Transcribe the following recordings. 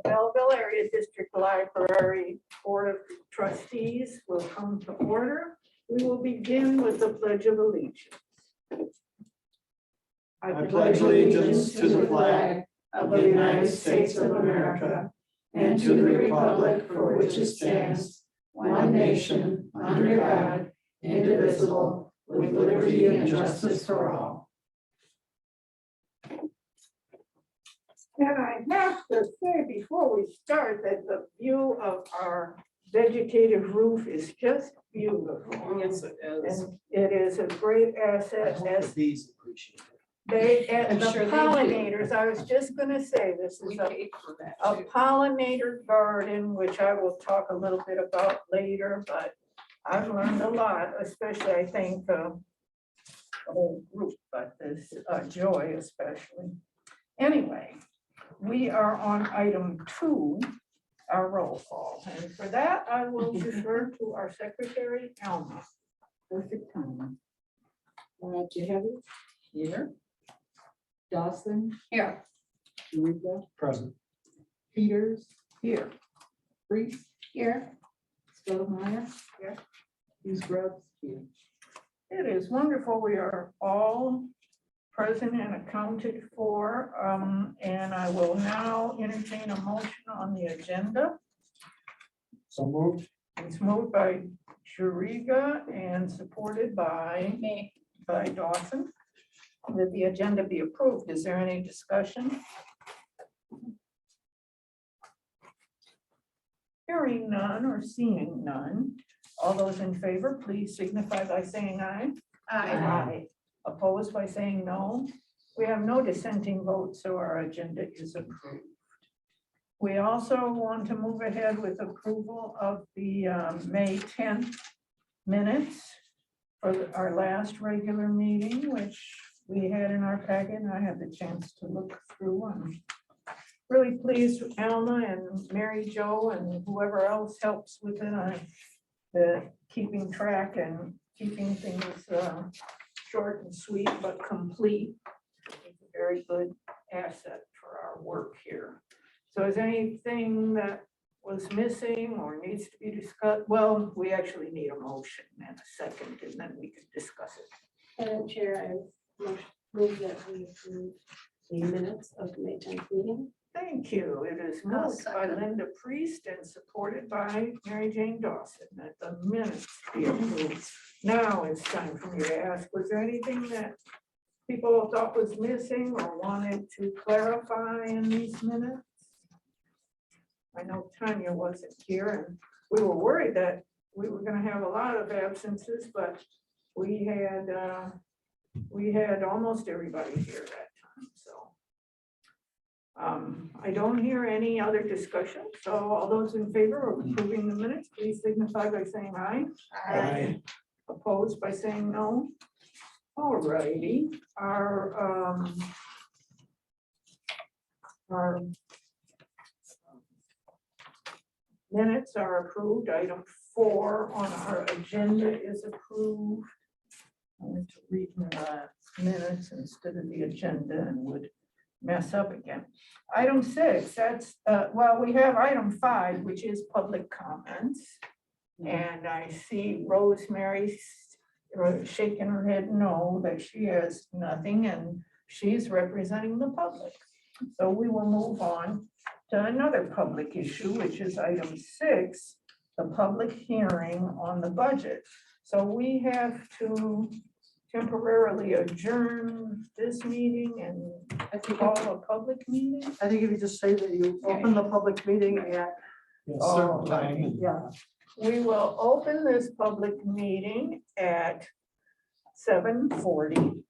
The Belleville Area District Library Board of Trustees will come to order. We will begin with the Pledge of Allegiance. I pledge allegiance to the flag of the United States of America and to the republic for which it stands, one nation, under God, indivisible, with liberty and justice for all. And I have to say before we start that the view of our vegetative roof is just beautiful. Yes, it is. And it is a great asset as Bees appreciate it. and I'm the sure they do. pollinators, I was just gonna say, this We is a paid for that a too. pollinator garden, which I will talk a little bit about later, but I've learned a lot, especially I think the whole group, but this Joy especially. Anyway, we are on item 2, our roll call, and for that I will defer to our secretary, Alma. Perfect timing. Jeheavy, Here. Dawson, Here. Eureka, Present. Peters, Here. Priest, Here. Stottlemyre. Here. Hughes Grubbs, here. It is wonderful. We are all present and accounted for. And I will now entertain a motion on the agenda. So moved. It's moved by Juriga and supported by Me. by Dawson. That the agenda be approved. Is there any discussion? Hearing none or seeing none. All those in favor, please signify by saying aye. Aye. Opposed by saying no. We have no dissenting votes, so our agenda is approved. We also want to move ahead with approval of the May 10th minutes for our last regular meeting, which we had in our packet, and I had the chance to look through. I'm really pleased with Alma and Mary Jo and whoever else helps with it. The keeping track and keeping things short and sweet but complete. It's a very good asset for our work here. So is anything that was missing or needs to be discussed? Well, we actually need a motion and a second, and then we can discuss it. Madam Chair, I move that we approve the minutes of the May 10th meeting. Thank you. It is I'll moved by second. Linda Priest and supported by Mary Jane Dawson that the minutes be approved. Now it's time for me to ask, was there anything that people thought was missing or wanted to clarify in these minutes? I know Tanya wasn't here and we were worried that we were going to have a lot of absences, but we had almost everybody here that time, so. I don't hear any other discussion, so all those in favor of approving the minutes, please signify by saying aye. Aye. Opposed by saying no. All righty, our minutes are approved. Item 4 on our agenda is approved. I went to read the minutes instead of the agenda and would mess up again. Item 6, that's, well, we have item 5, which is public comments. And I see Rosemary shaking her head no, that she has nothing, and she's representing the public. So we will move on to another public issue, which is item 6, the public hearing on the budget. So we have to temporarily adjourn this meeting and I think call a public meeting. if you just say that you open the public meeting at, Certain time. yeah, We will open this public meeting at 7:40.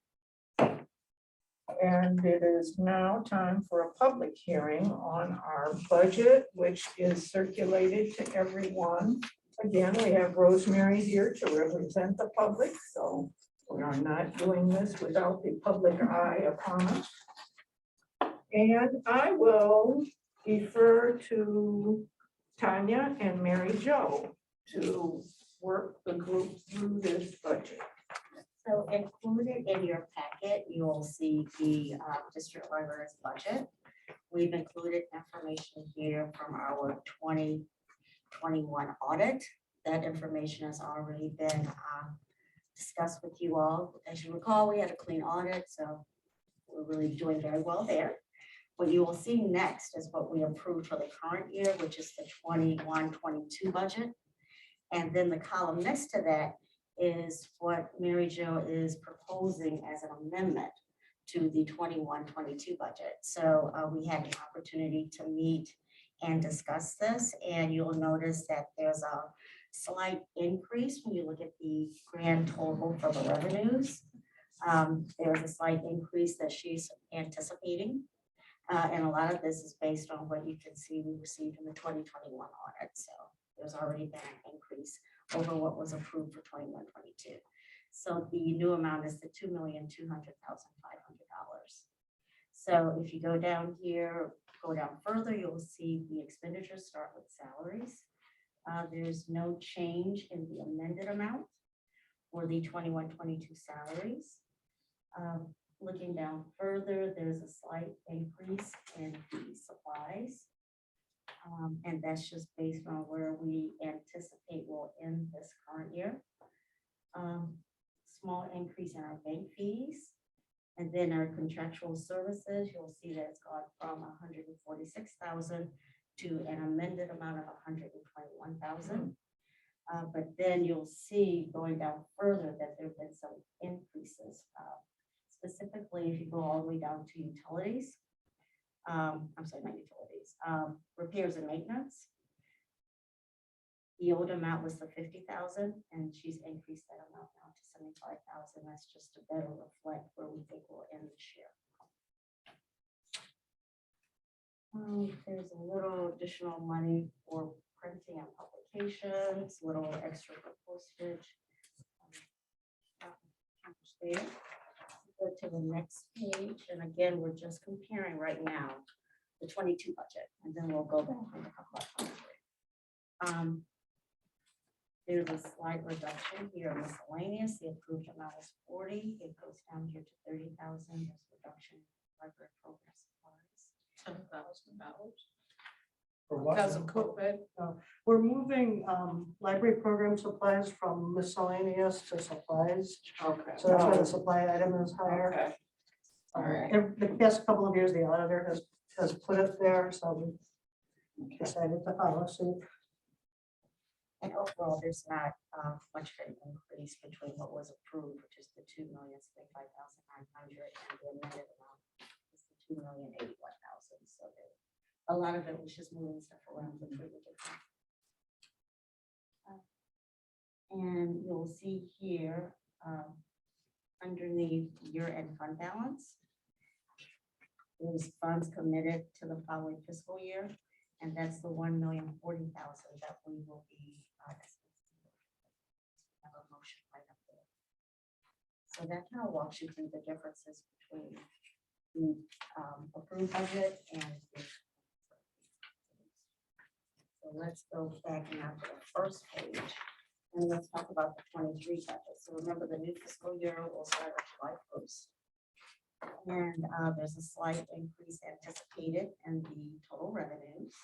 And it is now time for a public hearing on our budget, which is circulated to everyone. Again, we have Rosemary here to represent the public, so we are not doing this without the public eye upon us. And I will defer to Tanya and Mary Jo to work the group through this budget. So included in your packet, you will see the district library's budget. We've included information here from our 2021 audit. That information has already been discussed with you all. As you recall, we had a clean audit, so we're really doing very well there. What you will see next is what we approved for the current year, which is the 21-22 budget. And then the column next to that is what Mary Jo is proposing as an amendment to the 21-22 budget. So we had an opportunity to meet and discuss this, and you'll notice that there's a slight increase when you look at the grand total for the revenues. There's a slight increase that she's anticipating. And a lot of this is based on what you can see we received in the 2021 audit. So there's already been an increase over what was approved for 21-22. So the new amount is the $2,200,500. So if you go down here, go down further, you'll see the expenditures start with salaries. There's no change in the amended amount for the 21-22 salaries. Looking down further, there's a slight increase in the supplies. And that's just based on where we anticipate we'll end this current year. Small increase in our bank fees. And then our contractual services, you'll see that it's gone from 146,000 to an amended amount of 121,000. But then you'll see going down further that there have been some increases. Specifically, if you go all the way down to utilities, I'm sorry, not utilities, repairs and maintenance. The old amount was the 50,000, and she's increased that amount now to 75,000. That's just to better reflect where we think we'll end this year. There's a little additional money for printing and publications, little extra for postage. There. Go to the next page, and again, we're just comparing right now the 22 budget, and then we'll go back and talk about 23. There's a slight reduction here in miscellaneous. The approved amount is 40. It goes down here to 30,000. There's a reduction in library program supplies. $10,000. For what? Because of COVID. We're moving library program supplies from miscellaneous to supplies. Okay. So that's why the supply item is higher. Okay. Alright. The past couple of years, the auditor has put it there, so we decided to follow suit. And overall, there's not much of an increase between what was approved, which is the 2,075,900, and the amended amount is the 2,081,000. So a lot of it was just moving stuff around between the different. And you'll see here underneath year-end fund balance, there's funds committed to the following fiscal year, and that's the $1,040,000 that we will be. Have a motion right up there. So that kind of walks you through the differences between the approved budget and the. So let's go back now to the first page, and let's talk about the 23 budget. So remember, the new fiscal year will start on July 1st. And there's a slight increase anticipated in the total revenues.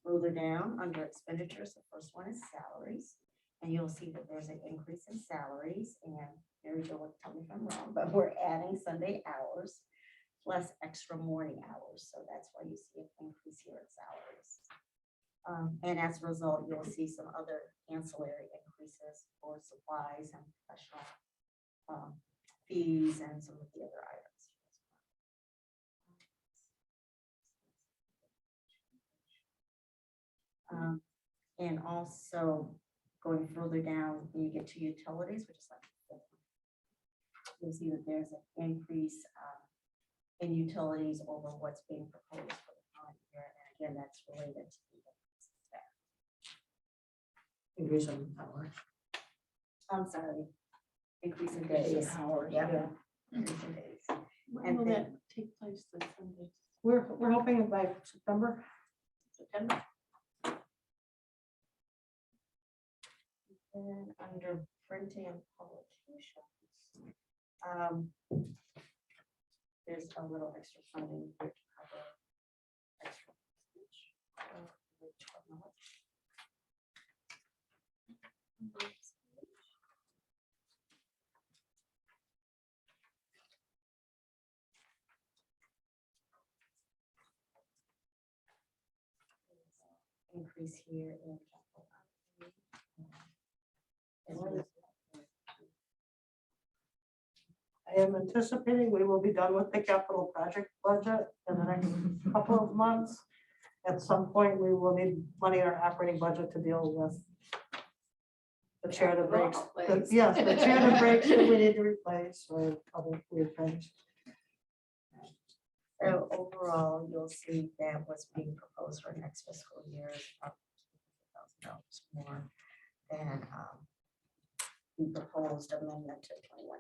Further down under expenditures, the first one is salaries. And you'll see that there's an increase in salaries, and Mary Jo will tell me if I'm wrong, but we're adding Sunday hours plus extra morning hours. So that's why you see an increase here in salaries. And as a result, you'll see some other ancillary increases for supplies and professional fees and some of the other items. And also going further down, when you get to utilities, which is like, you'll see that there's an increase in utilities over what's being proposed for the current year. And again, that's related to the Increase in power. I'm sorry, increase in days. Hours. Yeah. Increase in days. When will that take place this Sunday? We're hoping by September. September. And under printing and publications, there's a little extra funding here to cover extra. Increase here in capital outlay. I am anticipating we will be done with the capital project budget in the next couple of months. At some point, we will need money in our operating budget to deal with the chair that breaks. Yes, the chair that breaks that we need to replace or other weird things. So overall, you'll see that what's being proposed for next fiscal year is about $1,000 more than the proposed amendment to 21.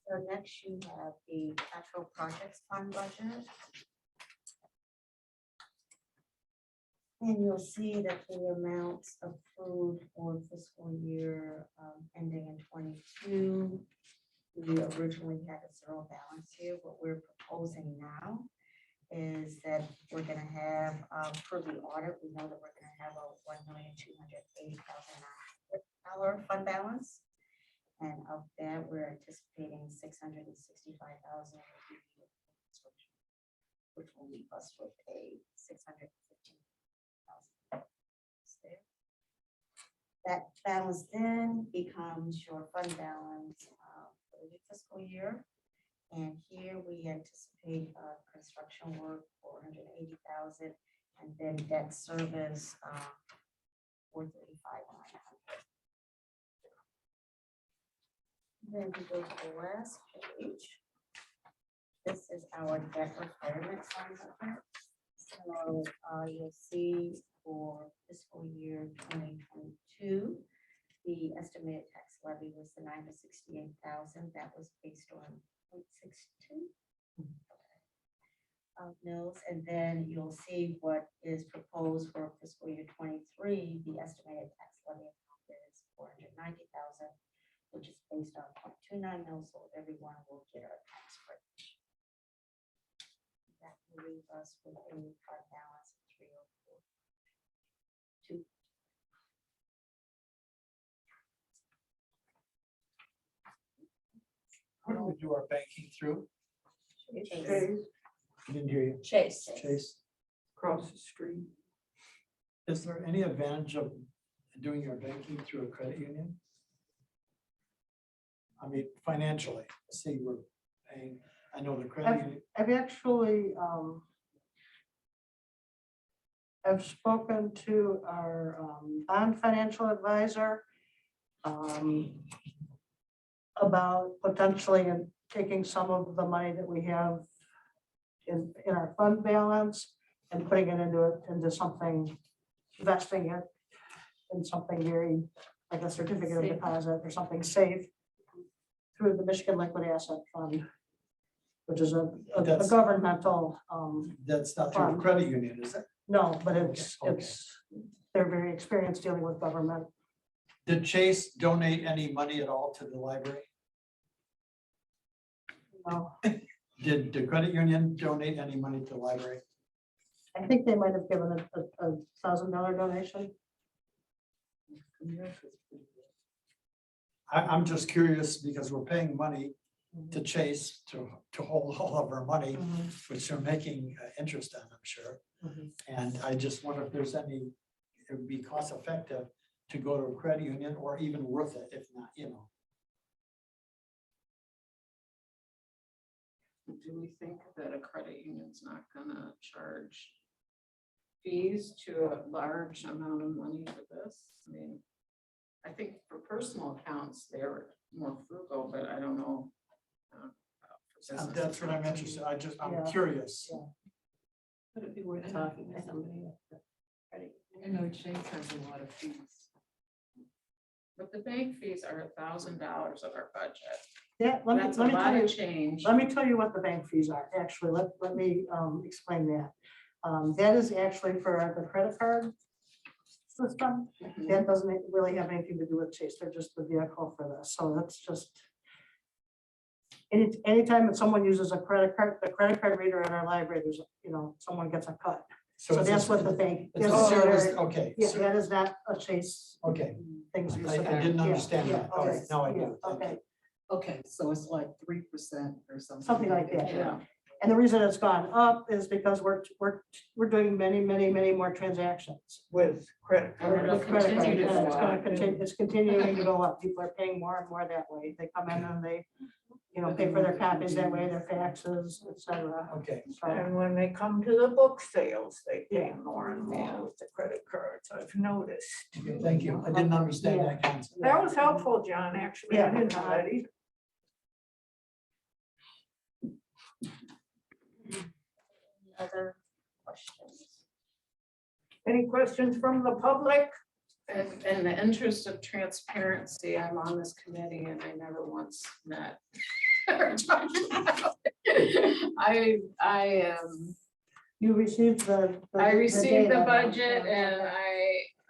So next you have the capital projects fund budget. And you'll see that the amounts approved for fiscal year ending in 22, we originally had a zero balance here. What we're proposing now is that we're gonna have, for the audit, we know that we're gonna have a $1,280,000 fund balance. And of that, we're anticipating $665,000, which will leave us with a $615,000. That balance then becomes your fund balance for the fiscal year. And here we anticipate construction work for $180,000 and then debt service for $35,900. Then we go to the last page. This is our debt retirement fund budget. So you'll see for fiscal year 2022, the estimated tax levy was the $968,000. That was based on 0.62 mills. And then you'll see what is proposed for fiscal year 23. The estimated tax levy is $490,000, which is based on 0.29 mils. So everyone will get a tax break. That will leave us with a fund balance of 304.2. Who do we do our banking through? Chase, I didn't hear you. Chase. Chase, Across the street. is there any advantage of doing your banking through a credit union? I mean, financially, see, we're paying, I know the credit union, I've actually, I've spoken to our bond financial advisor about potentially taking some of the money that we have in our fund balance and putting it into something, investing it in something very, like a certificate of deposit or something safe through the Michigan Liquid Asset Fund, which is a That's- governmental, that's not through a Fund. credit union, is it? no, but it's, Okay. they're very experienced dealing with government. Did Chase donate any money at all to the library? No, Did the credit union donate any money to the library? I think they might have given a $1,000 donation. I'm just curious because we're paying money to Chase to hold all of our money, which they're making interest on, I'm sure. Mhm. And I just wonder if there's any, it would be cost effective to go to a credit union or even worth it, if not, you know. Do we think that a credit union's not gonna charge fees to a large amount of money for this? I mean, I think for personal accounts, they're more frugal, but I don't know. For business That's what I'm accounts. interested, I'm Yeah. curious. Yeah. Would it be worth talking to somebody at the credit I know Chase has a lot of fees. But the bank fees are $1,000 of our budget. Yeah, let That's a me lot tell you. of change. Let me tell you what the bank fees are. Actually, let me explain that. That is actually for the credit card system. That doesn't really have anything to do with Chase, they're just the vehicle for this, so that's just. Anytime that someone uses a credit card, the credit card reader in our library, there's, someone gets a cut. So it's a- that's what the bank. It's a that's what service, they're- okay, Yeah, that is not a Chase okay. thing. I didn't Yeah, understand yeah, that. All right, okay, now I yeah, do. Thank you. okay, Okay, so it's like 3% or something. something like that, yeah. Yeah. And the reason it's gone up is because we're doing many more transactions. With credit And it'll cards. With credit cards, continue to yeah, go it's gonna up. continue, it's continuing to go up. People are paying more and more that way. They come in and they, pay for their copies that way, their faxes, et cetera. Okay, So, And when they come to the book sales, they pay Yeah. more and more with the credit cards, I've noticed. okay, thank you. I didn't understand that concept. That was helpful, John, actually. I Yeah. didn't know that either. Other questions? Any questions from the public? And in the interest of transparency, I'm on this committee and I never once met. or talked about it. I You received the. I received the data. budget and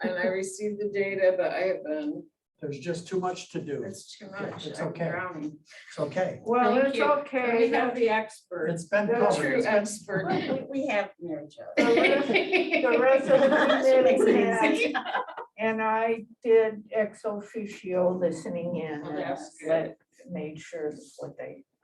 I received the data, but I have been, There's just too much to do. it's too much. It's I'm okay. drowning. It's okay. Well, Thank it's you. okay. We have the expert, It's been The the covered. true It's been- expert. We have Mary Jo. The rest of the She makes it committee easy. and I did ex officio listening in Well, and that's good. made sure that what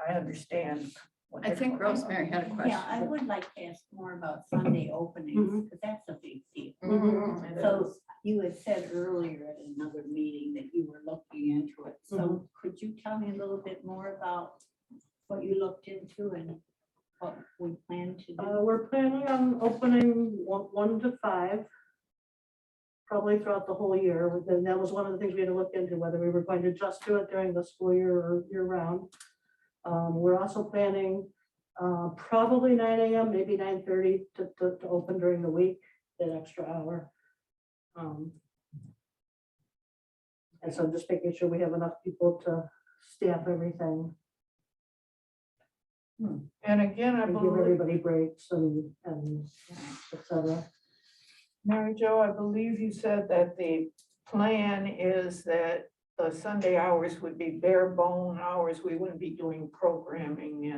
I understand. what I they're think talking about. Rosemary had a question. Yeah, I would like to ask more about Sunday openings, because that's a big deal. Mhm, it So is. you had said earlier at another meeting that you were looking into it. So could you tell me a little bit more about what you looked into and what we plan to do? We're planning on opening 1 to 5. Probably throughout the whole year. And that was one of the things we had to look into, whether we were going to just do it during the school year or year round. We're also planning probably 9 AM, maybe 9:30 to open during the week, that extra hour. And so just making sure we have enough people to staff everything And again, I and give believe, everybody breaks and et cetera. Mary Jo, I believe you said that the plan is that the Sunday hours would be bare bone hours. We wouldn't be doing programming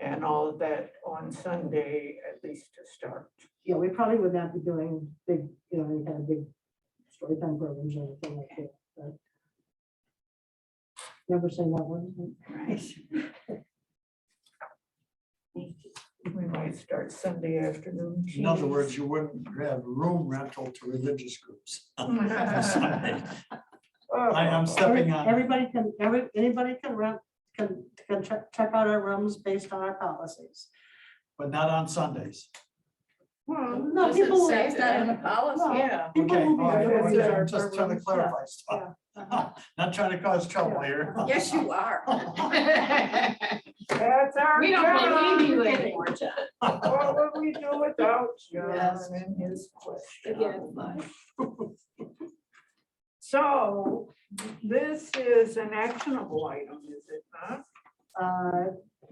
and all of that on Sunday, at least to start. Yeah, we probably would not be doing big, any kind of big story time programs or anything like that. But never say never. Right. We might start Sunday afternoon. In other teas. words, you wouldn't have room rental to religious groups. Oh, I'm stepping on. Anybody can rent, can check out our rooms based on our policies. But not on Sundays. Well, No, Does it people. say that in the policy? No, Yeah. people Okay, will be all right, able to use our just trying to rooms, clarify stuff. Not trying to cause trouble here. Yes, you are. that's our We don't job. believe you anymore, John. What would we do without John Yes. and his question? Again. So this is an actionable item, is it not?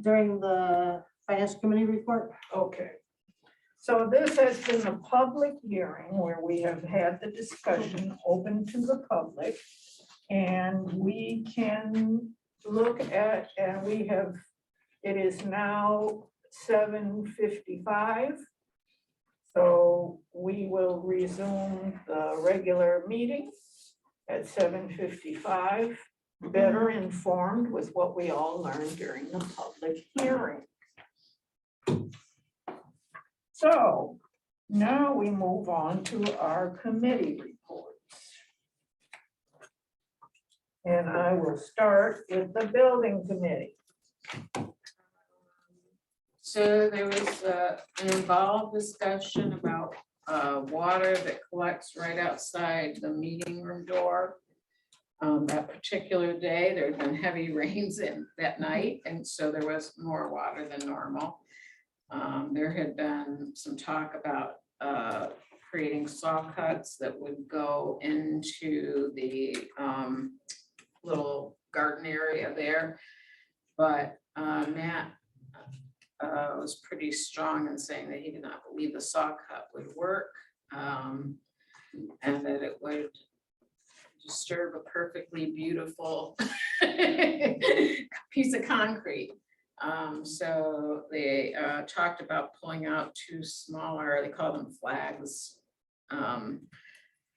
During the finance committee report, Okay. So this has been a public hearing where we have had the discussion open to the public. And we can look at, and we have, it is now 7:55. So we will resume the regular meeting at 7:55, better informed with what we all learned during the public hearing. So now we move on to our committee reports. And I will start with the building committee. So there was an involved discussion about water that collects right outside the meeting room door. That particular day, there had been heavy rains in that night, and so there was more water than normal. There had been some talk about creating saw cuts that would go into the little garden area there. But Matt was pretty strong in saying that he did not believe the saw cut would work. and that it would disturb a perfectly beautiful piece of concrete. So they talked about pulling out two smaller, they call them flags,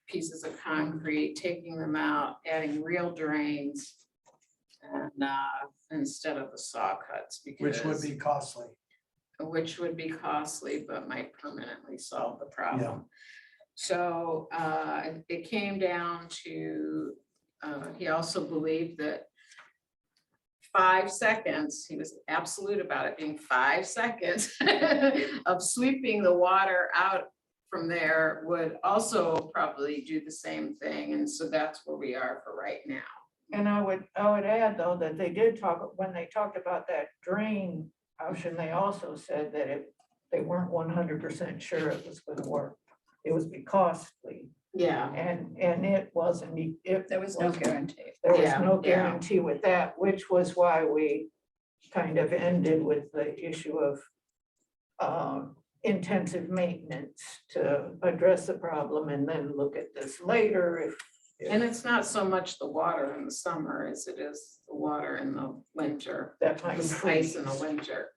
pieces of concrete, taking them out, adding real drains, and instead of the saw cuts, because which would be costly. but might permanently solve the problem. So it came down to, he also believed that 5 seconds, he was absolute about it being 5 seconds of sweeping the water out from there would also probably do the same thing. And so that's where we are for right now. And I would add though, that they did talk, when they talked about that drain option, they also said that they weren't 100% sure it was gonna work. It was be costly, Yeah. and it wasn't, There was no guarantee. there was Yeah, no yeah. guarantee with that, which was why we kind of ended with the issue of intensive maintenance to address the problem and then look at this later if. And it's not so much the water in the summer as it is the water in the winter, That might the ice freeze. in the winter.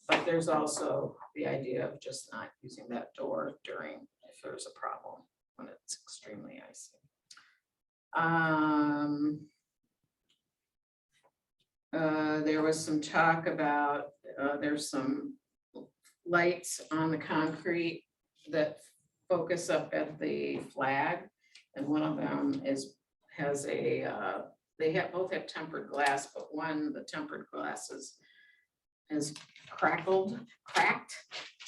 But there's also the idea of just not using that door during, if there's a problem, when it's extremely icy. There was some talk about, there's some lights on the concrete that focus up at the flag. And one of them has a, they both have tempered glass, but one, the tempered glass is cracked.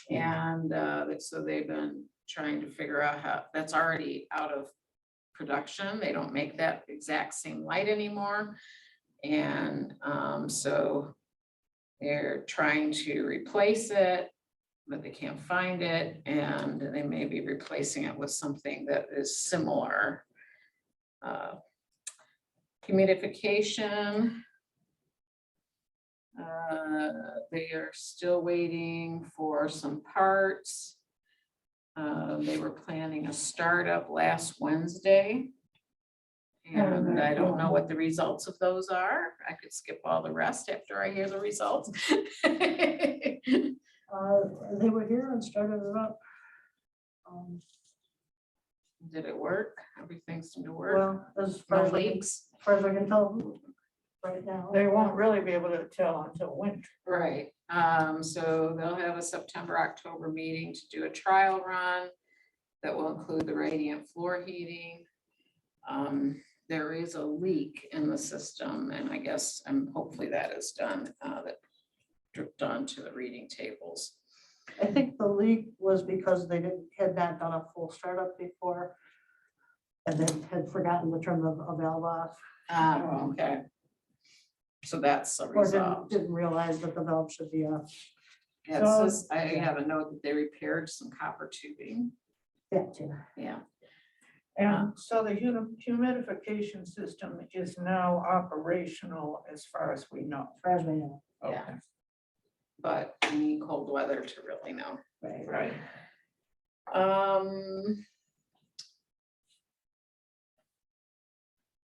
And so they've been trying to figure out how, that's already out of production. They don't make that exact same light anymore. And so they're trying to replace it, but they can't find it, and they may be replacing it with something that is similar. Humidification. They are still waiting for some parts. They were planning a startup last Wednesday. And I don't know what the results of those are. I could skip all the rest after I hear the results. They were here and started it up. Did it work? Everything seemed to work. Well, as No far as leaks? I can tell right now. They won't really be able to tell until winter. Right, so they'll have a September, October meeting to do a trial run that will include the radiant floor heating. There is a leak in the system, and I guess, hopefully that is done, that dripped onto the reading tables. I think the leak was because they had not done a full startup before. And then had forgotten to turn the valve off. Okay. So that's a Or result. didn't realize that the valve should be off. Yeah, it So- says, I have a note that they repaired some copper tubing. That too. Yeah. And so the humidification system is now operational as far as we know. As far as we know. Yeah. Okay. But we need cold weather to really know. Right.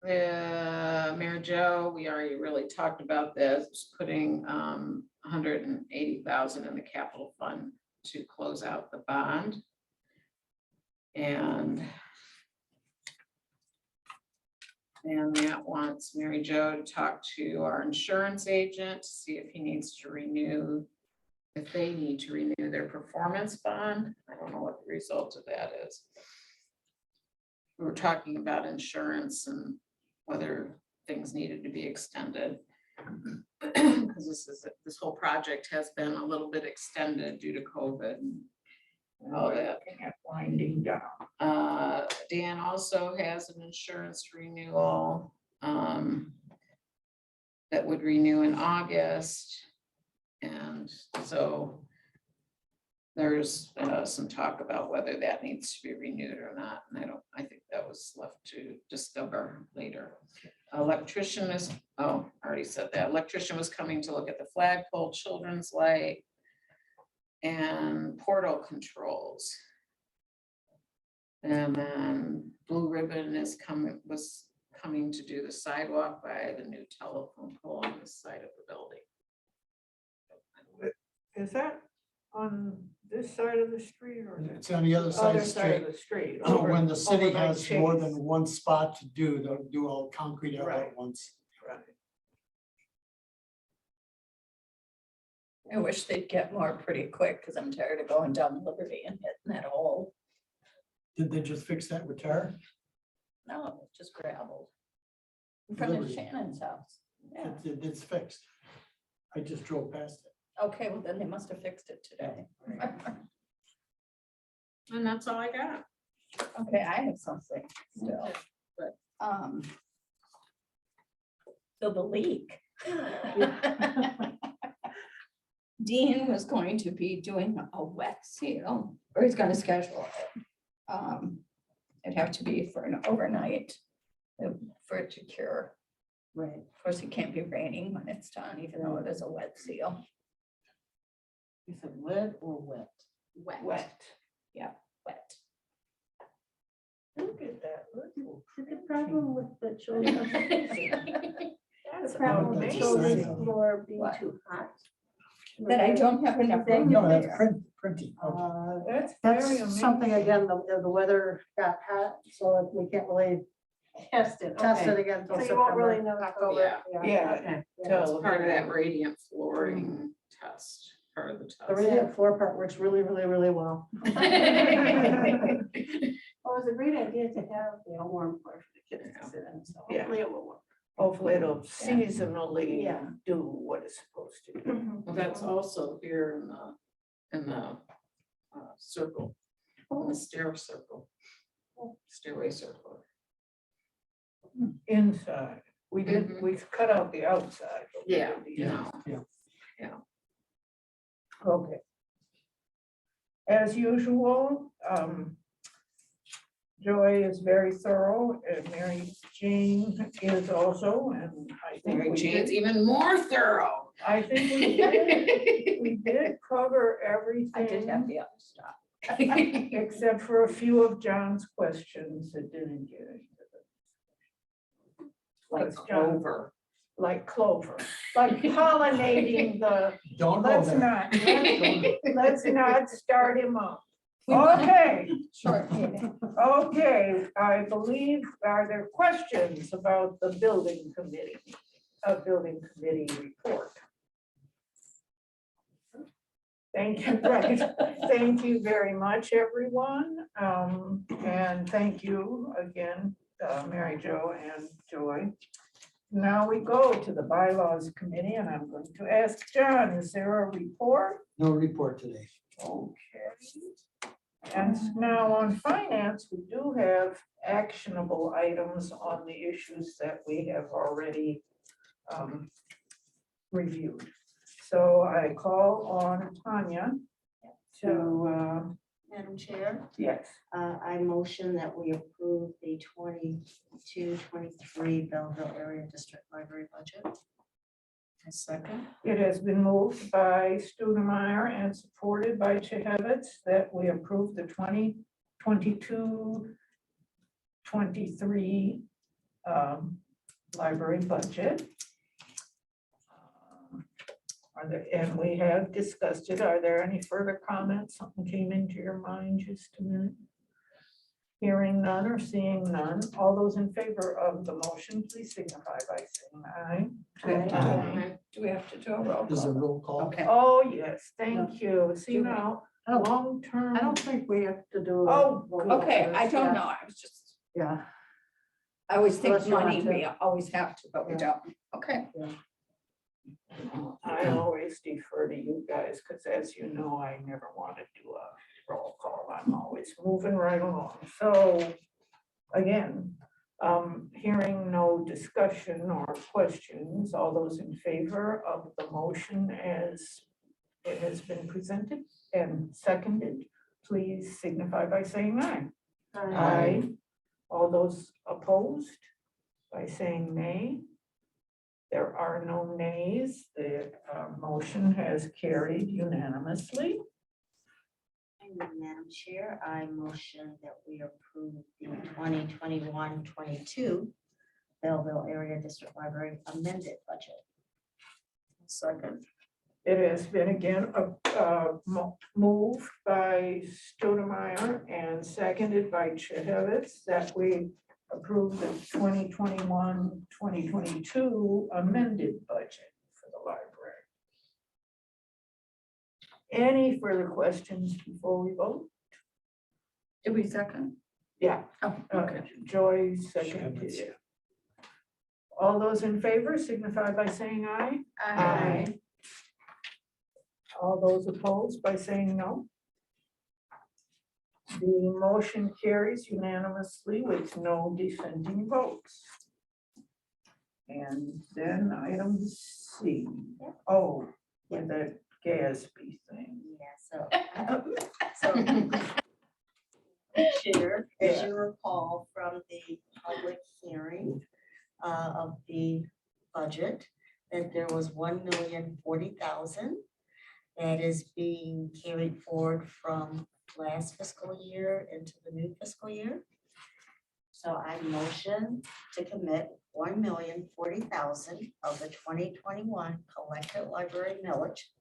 Mayor Joe, we already really talked about this, putting 180,000 in the capital fund to close out the bond. And that wants Mary Jo to talk to our insurance agent to see if he needs to renew, if they need to renew their performance bond. I don't know what the result of that is. We were talking about insurance and whether things needed to be extended. Because this whole project has been a little bit extended due to COVID and all that. Looking at winding down. Dan also has an insurance renewal that would renew in August. And so there's some talk about whether that needs to be renewed or not. And I think that was left to discover later. Electrician is, I already said that. Electrician was coming to look at the flagpole, children's light, and portal controls. And then Blue Ribbon was coming to do the sidewalk by the new telephone pole on the side of the building. Is that on this side of the street or the It's on the other side other of the side of street. the street? When the city over by has more Chase? than one spot to do, they'll do all concrete all Right. at once. Right. I wish they'd get more pretty quick, because I'm tired of going down Liberty and hitting that hole. Did they just fix that with tar? No, it's just gravel. In front of Liberty. Shannon's house. Yeah, It's fixed. I just drove past it. okay, well then they must have fixed it today. And that's all I got. Okay, I have something still, But so the leak. Dean was going to be doing a wet seal, or he's gonna schedule it. It'd have to be for an overnight for it to cure. Right. Of course, it can't be raining when it's done, even though it is a wet seal. You said wet or wet? wet. Wet, yeah, wet. Look at that. little The problem with the children's, That's the problem with the That's children's amazing. floor being What? too hot. That I don't have enough room No, in that's there. printing. Okay. That's very amazing. That's something, again, the weather got hot, so we can't really Test it, test it okay. again until So you September. won't really know. October, Yeah. Yeah. Okay. Tell Part of her. that radiant flooring test, part of the The test. radiant floor part works really, really, really well. Well, it's a great idea to have, warm floor for the kids to sit in, so Yeah. hopefully it will work. Hopefully it'll seasonally Yeah. do what it's supposed to do. Well, that's also here in the circle, in the stairway circle. Inside. We did, Mhm. we cut out the outside. but we Yeah, did the yeah. inside. Okay. As usual, Joy is very thorough and Mary Jane is also, and I think Mary we Jane's did, even more thorough. I think we did cover everything. I did have the other stuff. Except for a few of John's questions that didn't get into the. Like Because John- Clover. Like clover, like pollinating the, Don't know let's that. not, let's not start him up. Okay, Short meeting. okay, I believe, are there questions about the building committee report? Thank you, right. Thank you very much, everyone. And thank you again, Mary Jo and Joy. Now we go to the bylaws committee and I'm going to ask John, is there a report? No report today. Okay. And now on finance, we do have actionable items on the issues that we have already reviewed. So I call on Tanya to, Madam Chair, yes, I motion that we approve the 22-23 Belleville Area District Library budget. A second. it has been moved by Stoudemire and supported by Chehevitz that we approve the 2022-23 library budget. And we have discussed it. Are there any further comments? Something came into your mind just a minute? Hearing none or seeing none, all those in favor of the motion, please signify by saying aye. Aye. Do we have to do a roll This is a call? roll call. Okay. Oh, yes, thank you. See Do we- now, I don't- long-term. I don't think we have to do. Oh, Okay, I don't know, I was just, Yeah, I always think Unless you want money, to. we always have to, but we Yeah. don't. Okay. I always defer to you guys, because as you know, I never want to do a roll call. I'm always moving right along. So again, hearing no discussion or questions, all those in favor of the motion as it has been presented and seconded, please signify by saying aye. Aye. All those opposed by saying nay. There are no nays. The motion has carried unanimously. Madam Chair, I motion that we approve the 2021-22 Belleville Area District Library amended budget. Second. It has been again moved by Stoudemire and seconded by Chehevitz that we approve the 2021-2022 amended budget for the library. Any further questions before we vote? Did we second? Yeah. Oh, okay. Joy seconded Chehevitz. it. All those in favor signify by saying aye. Aye. All those opposed by saying no. The motion carries unanimously with no dissenting votes. And then item C. Oh, with the GASB thing. Yeah, so Chair, as you recall from the public hearing of the budget, that there was 1,040,000 that is being carried forward from last fiscal year into the new fiscal year. So I motion to commit 1,040,000 of the 2021 collected library millage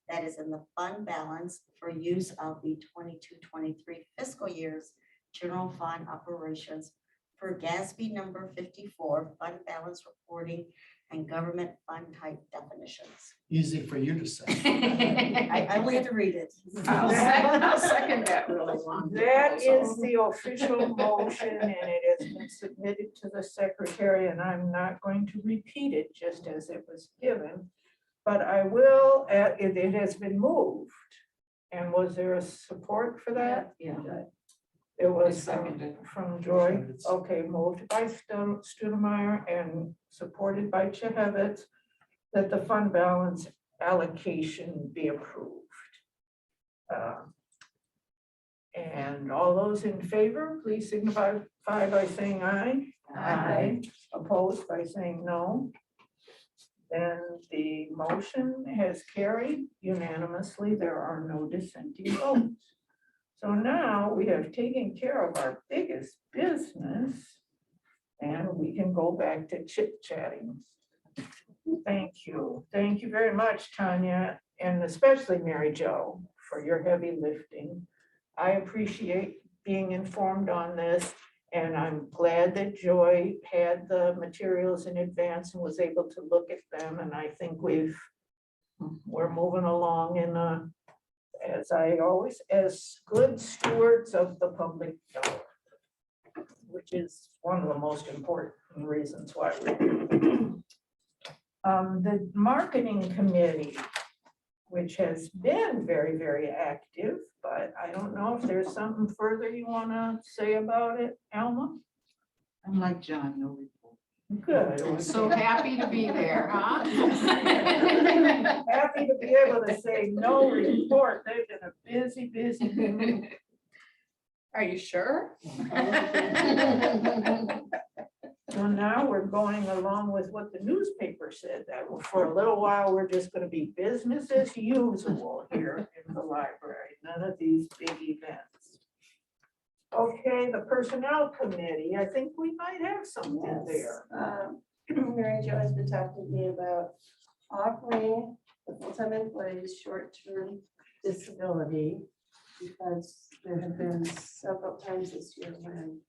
that is in the fund balance for use of the 22-23 fiscal year's general fund operations for GASB number 54, fund balance reporting and government fund type definitions. Easy for you to say. I only had to read it. I'll second that really long. That is the official motion and it has been submitted to the secretary and I'm not going to repeat it just as it was given. But I will, it has been moved. And was there a support for that? Yeah. It I was seconded. from Joy. Chehevitz. Okay, moved by Stoudemire and supported by Chehevitz that the fund balance allocation be approved. And all those in favor, please signify by saying aye. Aye. Opposed by saying no. Then the motion has carried unanimously. There are no dissenting votes. So now we have taken care of our biggest business and we can go back to chit chatting. Thank you. Thank you very much, Tanya, and especially Mary Jo for your heavy lifting. I appreciate being informed on this and I'm glad that Joy had the materials in advance and was able to look at them. And I think we're moving along in a, as good stewards of the public dollar, which is one of the most important reasons why we're here. The marketing committee, which has been very, very active, but I don't know if there's something further you want to say about it, Alma? I'm like John, no report. Good. I'm so happy to be there, huh? Happy to be able to say no report. They've been a busy, busy meeting. Are you sure? So now we're going along with what the newspaper said, that for a little while, we're just going to be business as usual here in the library. None of these big events. Okay, the personnel committee, I think we might have something there. Mary Jo has been talking to me about offering the full-time employees short-term disability because there have been several times this year when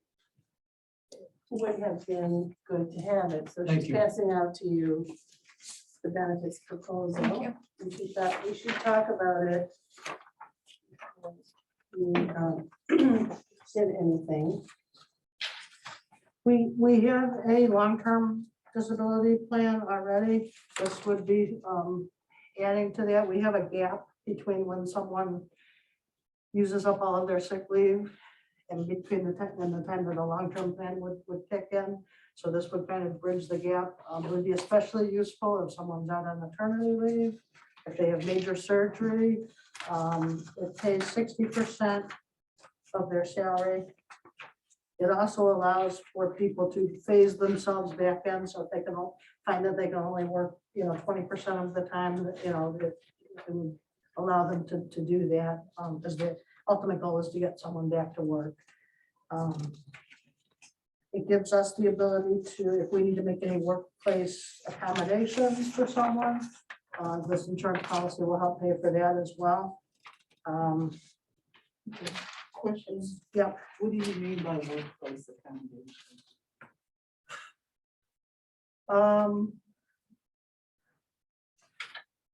it would have been good to have it. So Thank she's you. passing out to you the benefits proposal. And she thought we should talk about it. We did anything. We have a long-term disability plan already. This would be adding to that. We have a gap between when someone uses up all of their sick leave and between the time and the time that the long-term plan would kick in. So this would kind of bridge the gap. It would be especially useful if someone's out on maternity leave, if they have major surgery. It pays 60% of their salary. It also allows for people to phase themselves back in, so if they can find that they can only work, 20% of the time, it would allow them to do that, as ultimate goal is to get someone back to work. It gives us the ability to, if we need to make any workplace accommodations for someone, this insurance policy will help pay for that as well. Questions? Yeah. What do you mean by workplace accommodation?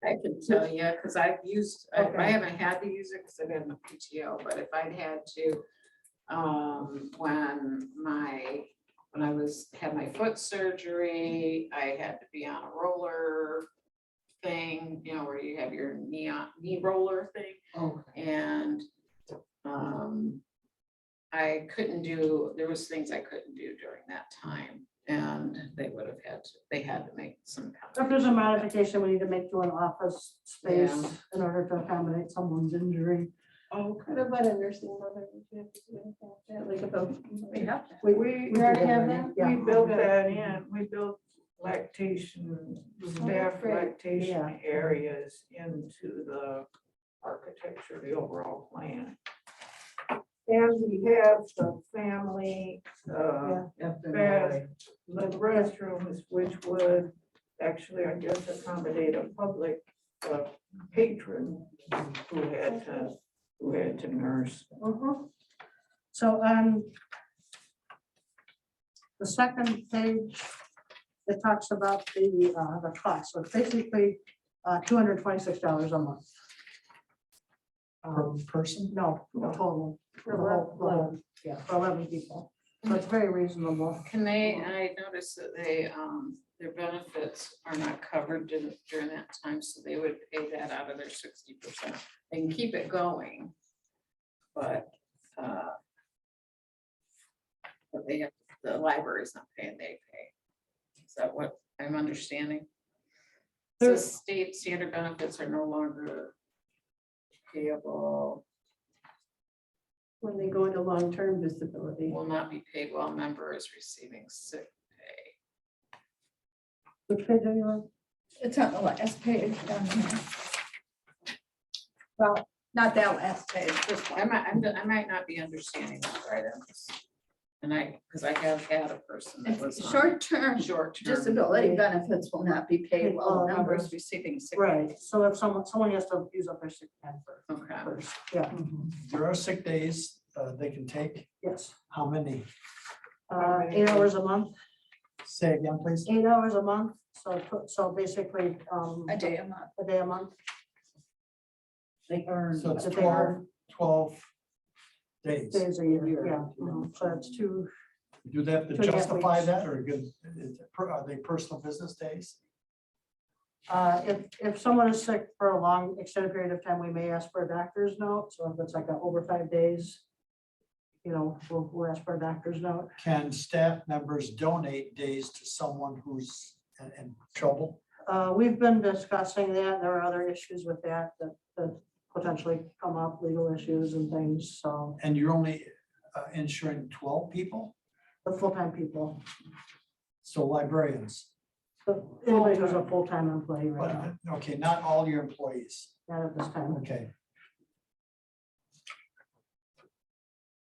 I can tell you, because I've used, I Okay. haven't had to use it because I've been in the PTO, but if I'd had to, when I had my foot surgery, I had to be on a roller thing, you know, where you have your knee roller thing. Oh, And I couldn't do, there was things I couldn't do during that time. And they would have they had to make some. If there's a modification we need to make to an office space Yeah. in order to accommodate someone's injury. Okay. What about a nursing mother? Would you have to do anything like that? Like about, We have to. We do already that have already, that? yeah. We built that in, we built lactation, staff great. lactation areas into the architecture, the overall plan. And we have the family, bath, the restrooms, which would actually, I guess, accommodate a public patron who had to nurse. So on the second page, it talks about the cost. So it's basically $226 a month. Per person? No, total. For the whole, yeah, for 11 people. So it's very reasonable. Can they, I noticed that they, their benefits are not covered during that time, so they would pay that out of their 60%. They can keep it going. But they have, the library's not paying, they pay. Is that what I'm understanding? So state standard benefits are no longer payable, when they go into long-term disability. will not be paid while member is receiving sick pay. Which page are you on? It's on the last page down here. Well, not that last page, this I one. might not be understanding that right. Because I have had a person that was on Short-term short-term. disability benefits will not be paid while the member is members. receiving sick. Right, so if someone has to use up their sick time Okay. first, yeah, There are sick days they can take. yes. How many? 8 hours a month, Say again, please. 8 hours a month, so basically, A day a month. a day a month. They earn. So it's That they earn 12 days. days a year, Year, yeah. yeah. So it's two, Do they have to 2.5 justify weeks. that or good, are they personal business days? if someone is sick for a long extended period of time, we may ask for a doctor's note, so if it's like over 5 days, you know, we'll ask for a doctor's note. Can staff members donate days to someone who's in trouble? We've been discussing that, there are other issues with that potentially come up, legal issues and things, so And you're only insuring 12 people? the full-time people. So librarians, So anybody who's a full-time employee right now, but, okay, not all your employees. not at this time. Okay,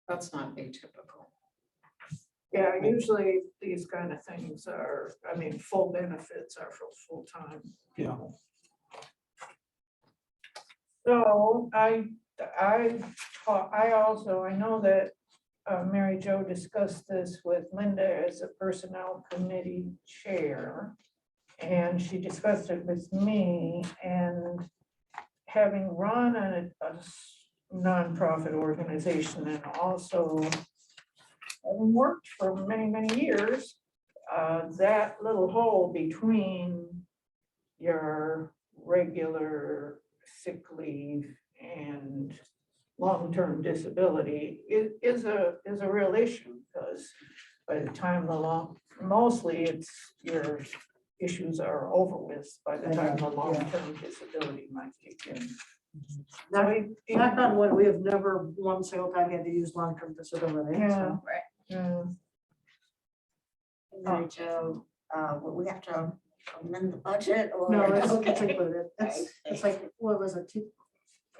That's not atypical. Yeah, usually these kind of things are, I mean, full benefits are for full-time yeah. people. So I know that Mary Jo discussed this with Linda as a personnel committee chair. And she discussed it with me, and having run a nonprofit organization and also having worked for many, many years, that little hole between your regular sick leave and long-term disability is a real issue, because by the time mostly it's your issues are over with by the time the long-term disability might kick in. Knock on wood, we have never one single time had to use long-term disability. Yeah. So, Yeah. Mary Jo, will we have to amend the budget or? No, it's Okay. included. It's like, what was it,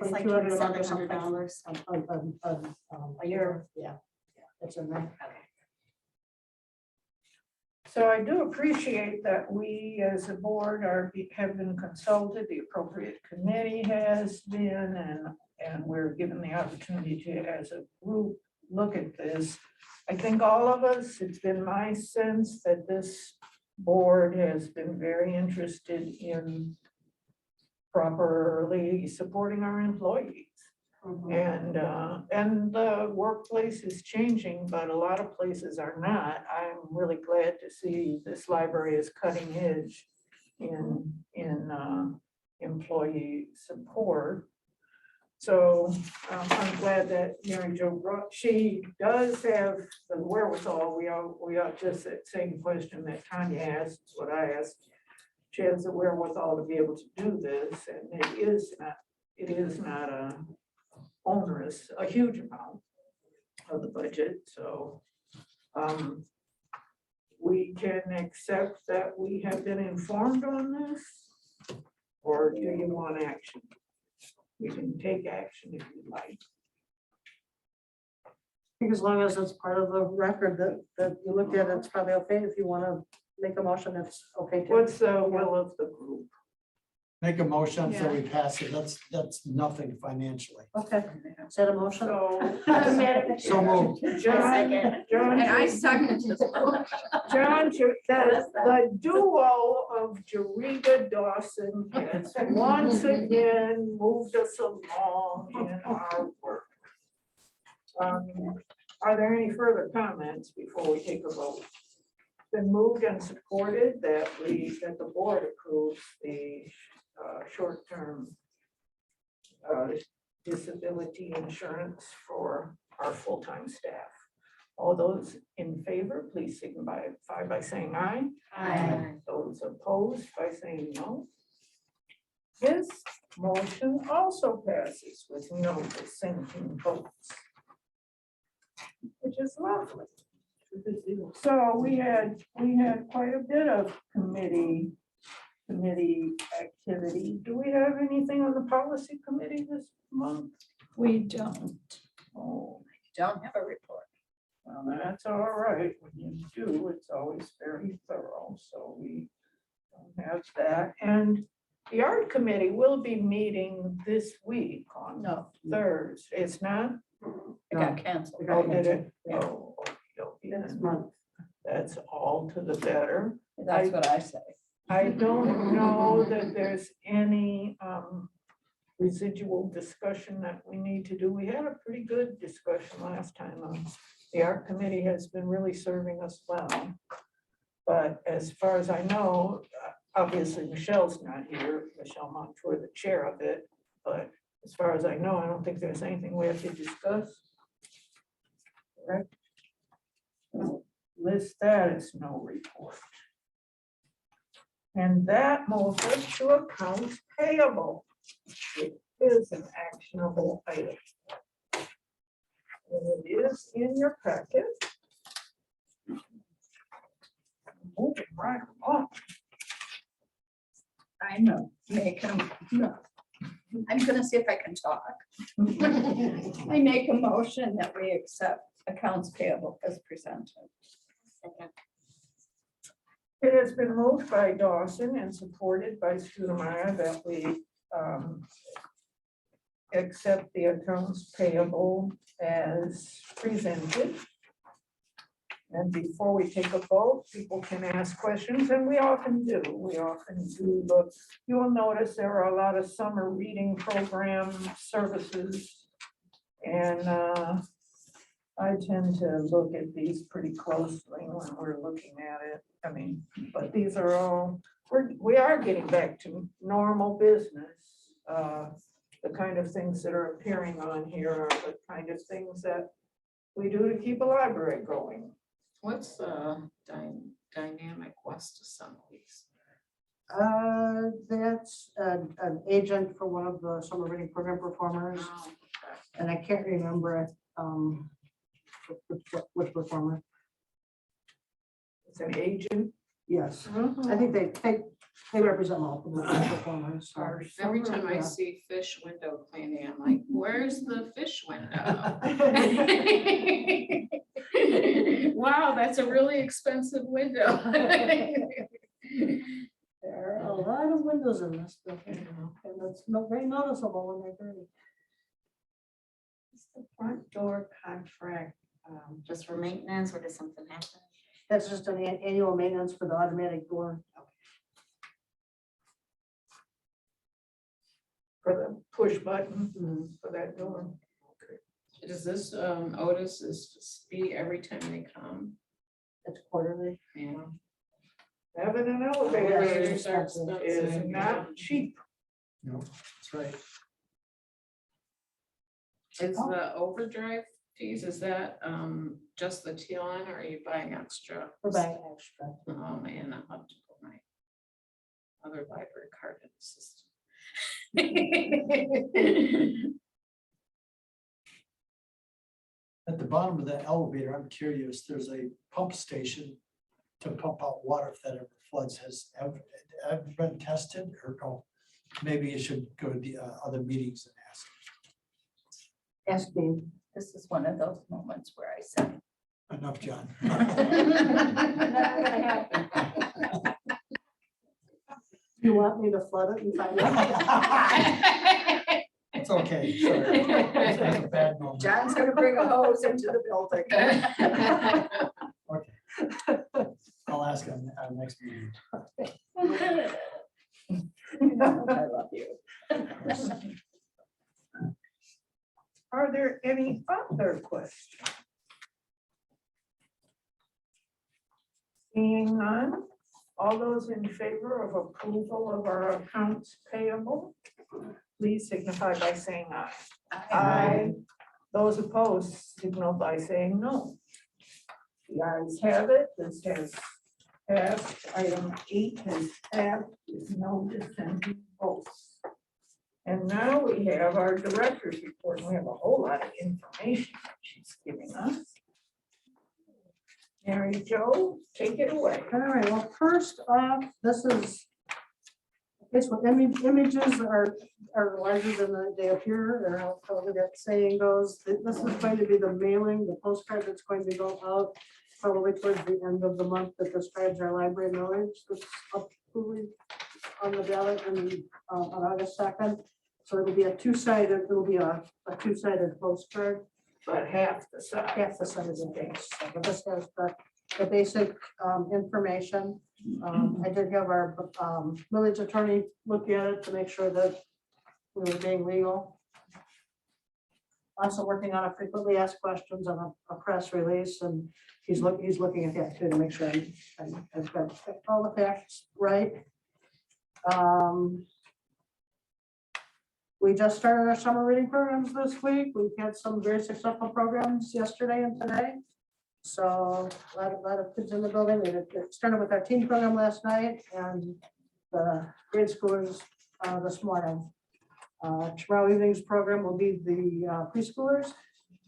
It's like $2,700 a year. Yeah, it's in there. So I do appreciate that we as a board have been consulted, the appropriate committee has been, and we're given the opportunity to, as a group, look at this. I think all of us, it's been my sense that this board has been very interested in properly supporting our employees. And the workplace is changing, but a lot of places are not. I'm really glad to see this library is cutting edge in employee support. So I'm glad that Mary Jo brought, she does have the wherewithal. We are just that same question that Tanya asked, what I asked. She has the wherewithal to be able to do this, and it is not onerous, a huge amount of the budget, so we can accept that we have been informed on this, or do you want action? We can take action if you like. I think as long as it's part of the record that you looked at, it's probably okay. If you want to make a motion, it's okay too. What's the will of the group? Make a motion so we pass it. That's nothing financially. Okay, is that a motion? So moved. John, And I second this. John, the duo of Jarita Dawson has once again moved us along in our work. Are there any further comments before we take a vote? Been moved and supported that the board approves the short-term disability insurance for our full-time staff. All those in favor, please signify by saying aye. Aye. Those opposed by saying no. This motion also passes with no dissenting votes, which is lovely. So we had quite a bit of committee activity. Do we have anything on the policy committee this month? We don't. Oh, Don't have a report. well, that's all right. When you do, it's always very thorough, so we don't have that. And the art committee will be meeting this week on Thursday. It's not? It got canceled. Oh, did it? Yeah. Oh, okay, Next then month. that's all to the better. That's what I say. I don't know that there's any residual discussion that we need to do. We had a pretty good discussion last time. The art committee has been really serving us well. But as far as I know, obviously Michelle's not here, Michelle Montour, the chair of it. But as far as I know, I don't think there's anything we have to discuss. Correct? List that as no report. And that moves us to accounts payable. It is an actionable item. And it is in your packet. Moving right along. I know, make them, no. I'm gonna see if I can talk. I make a motion that we accept accounts payable as presented. It has been moved by Dawson and supported by Studemeyer that we accept the accounts payable as presented. And before we take a vote, people can ask questions, and we often do. We often do look. You will notice there are a lot of summer reading program services. And I tend to look at these pretty closely when we're looking at it. I mean, but these are all, we are getting back to normal business. The kind of things that are appearing on here are the kind of things that we do to keep a library going. What's the dynamic West assemblies? That's an agent for one of the summer reading program performers, Oh, and I can't remember which performer. It's an agent. Yes, I think they They represent multiple performers. so. Our Every summer- time I Yeah. see fish window cleaning, I'm like, where's the fish window? Wow, that's a really expensive window. There are a lot of windows in this building, and it's not very noticeable when they're dirty. Is the front door contract just for maintenance or does something happen? That's just an annual maintenance for the automatic door. For the push button for that door. Does this, Otis is be every time they come? It's quarterly. Yeah. Having an Elevators elevator are is expensive. not cheap. No, that's right. Is the overdrive fees, is that just the TLN or are you buying extra? We're buying extra. Oh man, I'll have to put my other library card in the system. At the bottom of the elevator, I'm curious, there's a pump station to pump out water if that ever floods. Has ever been tested or no? Maybe you should go to the other meetings and ask. Ask me. This is one of those moments where I said. Enough, John. You want me to flood it and find out? It's okay. Sorry. That's a bad moment. John's gonna bring a hose into the building. Okay. I'll ask on our next meeting. I love you. Are there any other questions? Seeing none, all those in favor of approval of our accounts payable, please signify by saying aye. Aye. Those opposed signal by saying no. The ayes have it, this has passed. Item 8 has passed with no dissenting votes. And now we have our director's report. We have a whole lot of information that she's giving us. Mary Jo, take it away. All right, well, first off, this is, this what images are larger than they appear, or however that saying goes. This is going to be the mailing, the postcard that's going to go out probably towards the end of the month that describes our library millage. That's up on the ballot and on August 2nd. So it'll be a two-sided, it'll be a two-sided postcard. But half the size. Half the size of base, but this has the basic information. I did have our village attorney look at it to make sure that we were being legal. Also working on a frequently asked questions on a press release, and he's looking at that too to make sure I've got all the facts right. We just started our summer reading programs this week. We've had some very successful programs yesterday and today. So a lot of kids in the building. We started with our teen program last night and the grade schoolers this morning. Tomorrow evening's program will be the preschoolers,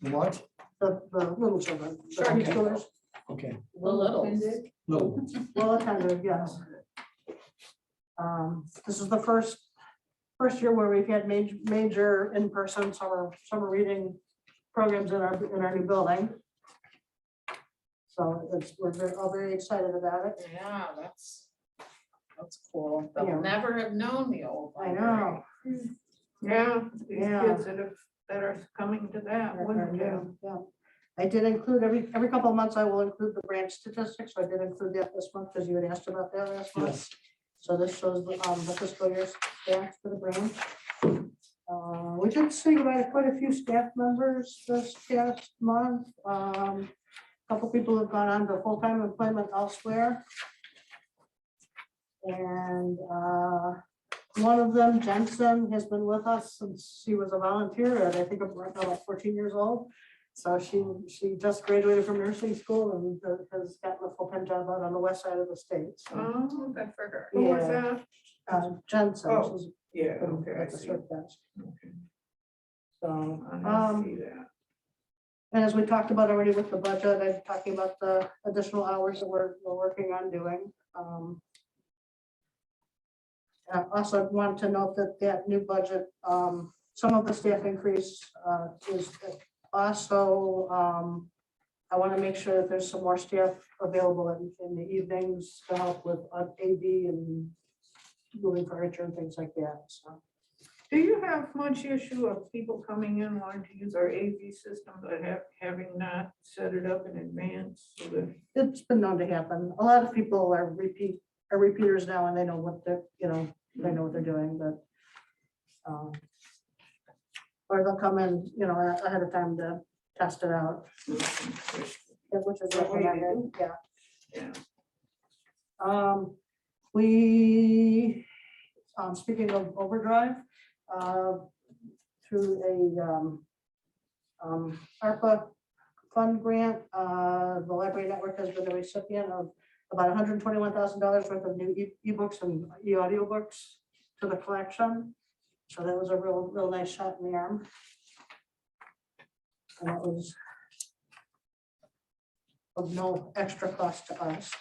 What? the little children, the Okay. preschoolers. Okay. The littles. Little. Well attended, yes. This is the first year where we've had major in-person summer reading programs in our new building. So we're all very excited about it. Yeah, that's cool. Yeah. They'll never have known the old. I library. know. Yeah, these Yeah. kids that are coming to that, wouldn't you? Yeah. I did include every couple of months, I will include the branch statistics. So I did include that this month because you had asked about that last month. Yes. So this shows the fiscal year stats for the branch. We did say goodbye to quite a few staff members this past month. A couple people have gone on to full-time employment elsewhere. And one of them, Jensen, has been with us since she was a volunteer at, I think, about 14 years old. So she just graduated from nursing school and has gotten a full-time job out on the west side of the state. So, Oh, good for her. Who was Yeah. that? Jensen. Oh, she's Yeah, okay, I at the see. circ desk. Okay, So, I see that. and as we talked about already with the budget, I'm talking about the additional hours that we're working on doing. Also want to note that that new budget, some of the staff increase is also, I want to make sure that there's some more staff available in the evenings to help with AV and moving furniture and things like that, so. Do you have much issue of people coming in wanting to use our AV system, but having not set it up in advance? So that It's been known to happen. A lot of people are repeaters now and they know what they're, they know what they're doing, but. Or they'll come in, ahead of time to test it out. Yeah, which is recommended, yeah. Yeah. We, speaking of overdrive, through a ARPA fund grant, the library network has been the recipient of about $121,000 worth of new ebooks and e-audiobooks to the collection. So that was a real nice shot in the arm. And that was of no extra cost to us.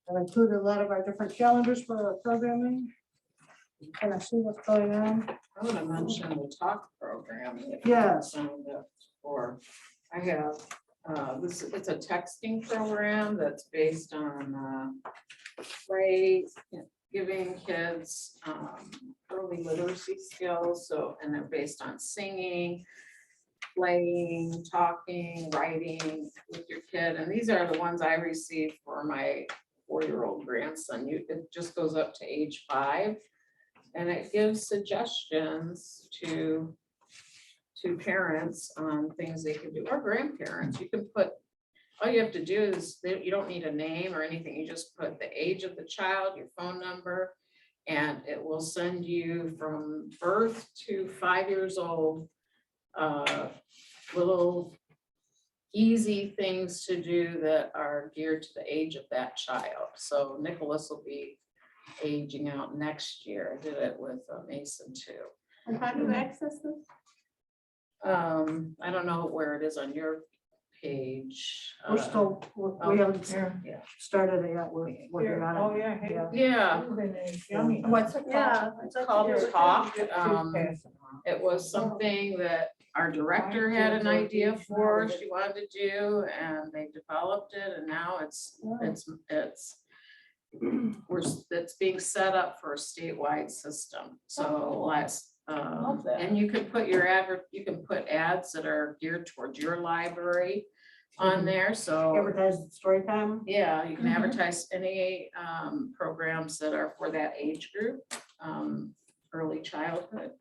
I've included a lot of our different calendars for our programming. Kind of see what's going on. I want to mention the talk program. that you Yes. signed up for. I have, it's a texting program that's based on giving kids early literacy skills. So, and they're based on singing, playing, talking, writing with your kid. And these are the ones I received for my 4-year-old grandson. It just goes up to age 5. And it gives suggestions to parents on things they can do, or grandparents. You can put, all you have to do is, you don't need a name or anything. You just put the age of the child, your phone number, and it will send you from birth to 5 years old, little easy things to do that are geared to the age of that child. So Nicholas will be aging out next year. I did it with Mason too. And how do you access this? I don't know where it is on your page. We're still, we haven't Yeah. started it yet. We're working on it. Oh, yeah. hey, Yeah. Yeah, Ruben is yummy. What's it called? it's called Talk. Pass it on. It was something that our director had an idea for, she wanted to do, and they developed it, and now it's being set up for a statewide system. So and you can put you can put ads that are geared towards your library on there, so. Advertise story time. Yeah, you can advertise any programs that are for that age group, early childhood,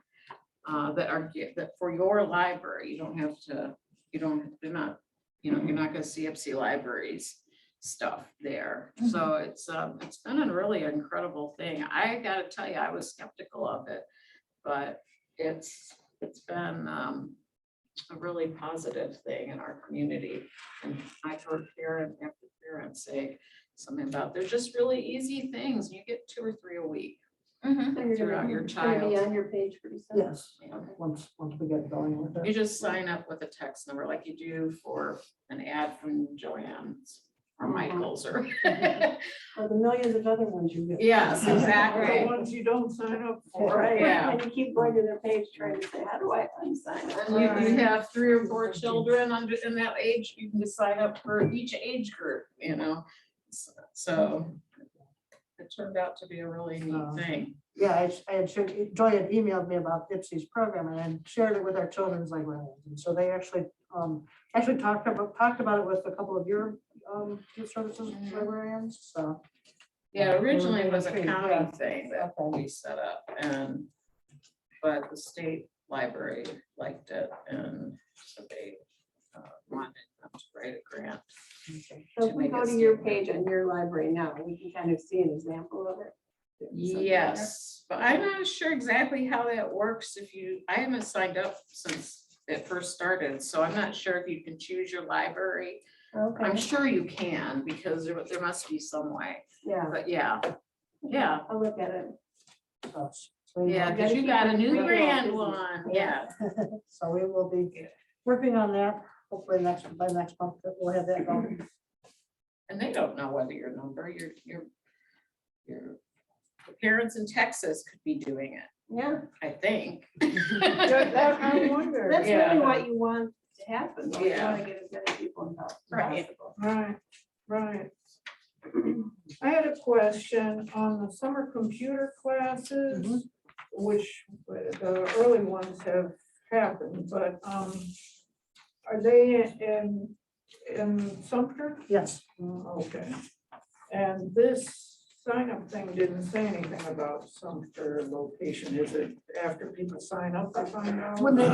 that for your library. You don't have to, they're not, you're not gonna see CFC libraries stuff there. So it's been a really incredible thing. I gotta tell you, I was skeptical of it, but it's been a really positive thing in our community. And I've heard parent after parent say something about, they're just really easy things. You get 2 or 3 a week throughout your child. Be on your page pretty soon. Yes, once we get going with You it. just sign up with a text number like you do for an ad from Joann's or Michael's or. Or the millions of other ones you get. Yes, Or exactly. the ones you don't sign up for. Right, Yeah. and you keep going to their page trying to say, how do I unsign up? And you have 3 or 4 children in that age, you can just sign up for each age group, So it turned out to be a really neat thing. Yeah, I had shared, Joy had emailed me about Ipsy's program and I shared it with our children's librarians. And so they actually talked about it with a couple of your youth services librarians, so. Yeah, originally it was a Yeah. county thing that Okay. we set up but the state library liked it and so they wanted them to write a grant. So if we go to your page on your library now, we can kind of see an example of it. Yes, but I'm not sure exactly how that works I haven't signed up since it first started, so I'm not sure if you can choose your library. I'm Okay, sure you can because there must be some way, yeah. but yeah, I'll look at it. yeah, because you got a new grand one, yeah. So we will be working on that, hopefully by next month, we'll have that going. And they don't know whether your number, the parents in Texas could be doing it, Yeah, I think. That I wonder. that's Yeah. really what you want to happen. You Yeah. want to get as many people involved as Right. possible. Right, right. I had a question on the summer computer classes, which the early ones have happened, but are they in Sumter? Yes, Okay. And this sign up thing didn't say anything about Sumter location. Is it after people sign up, they find out? when they,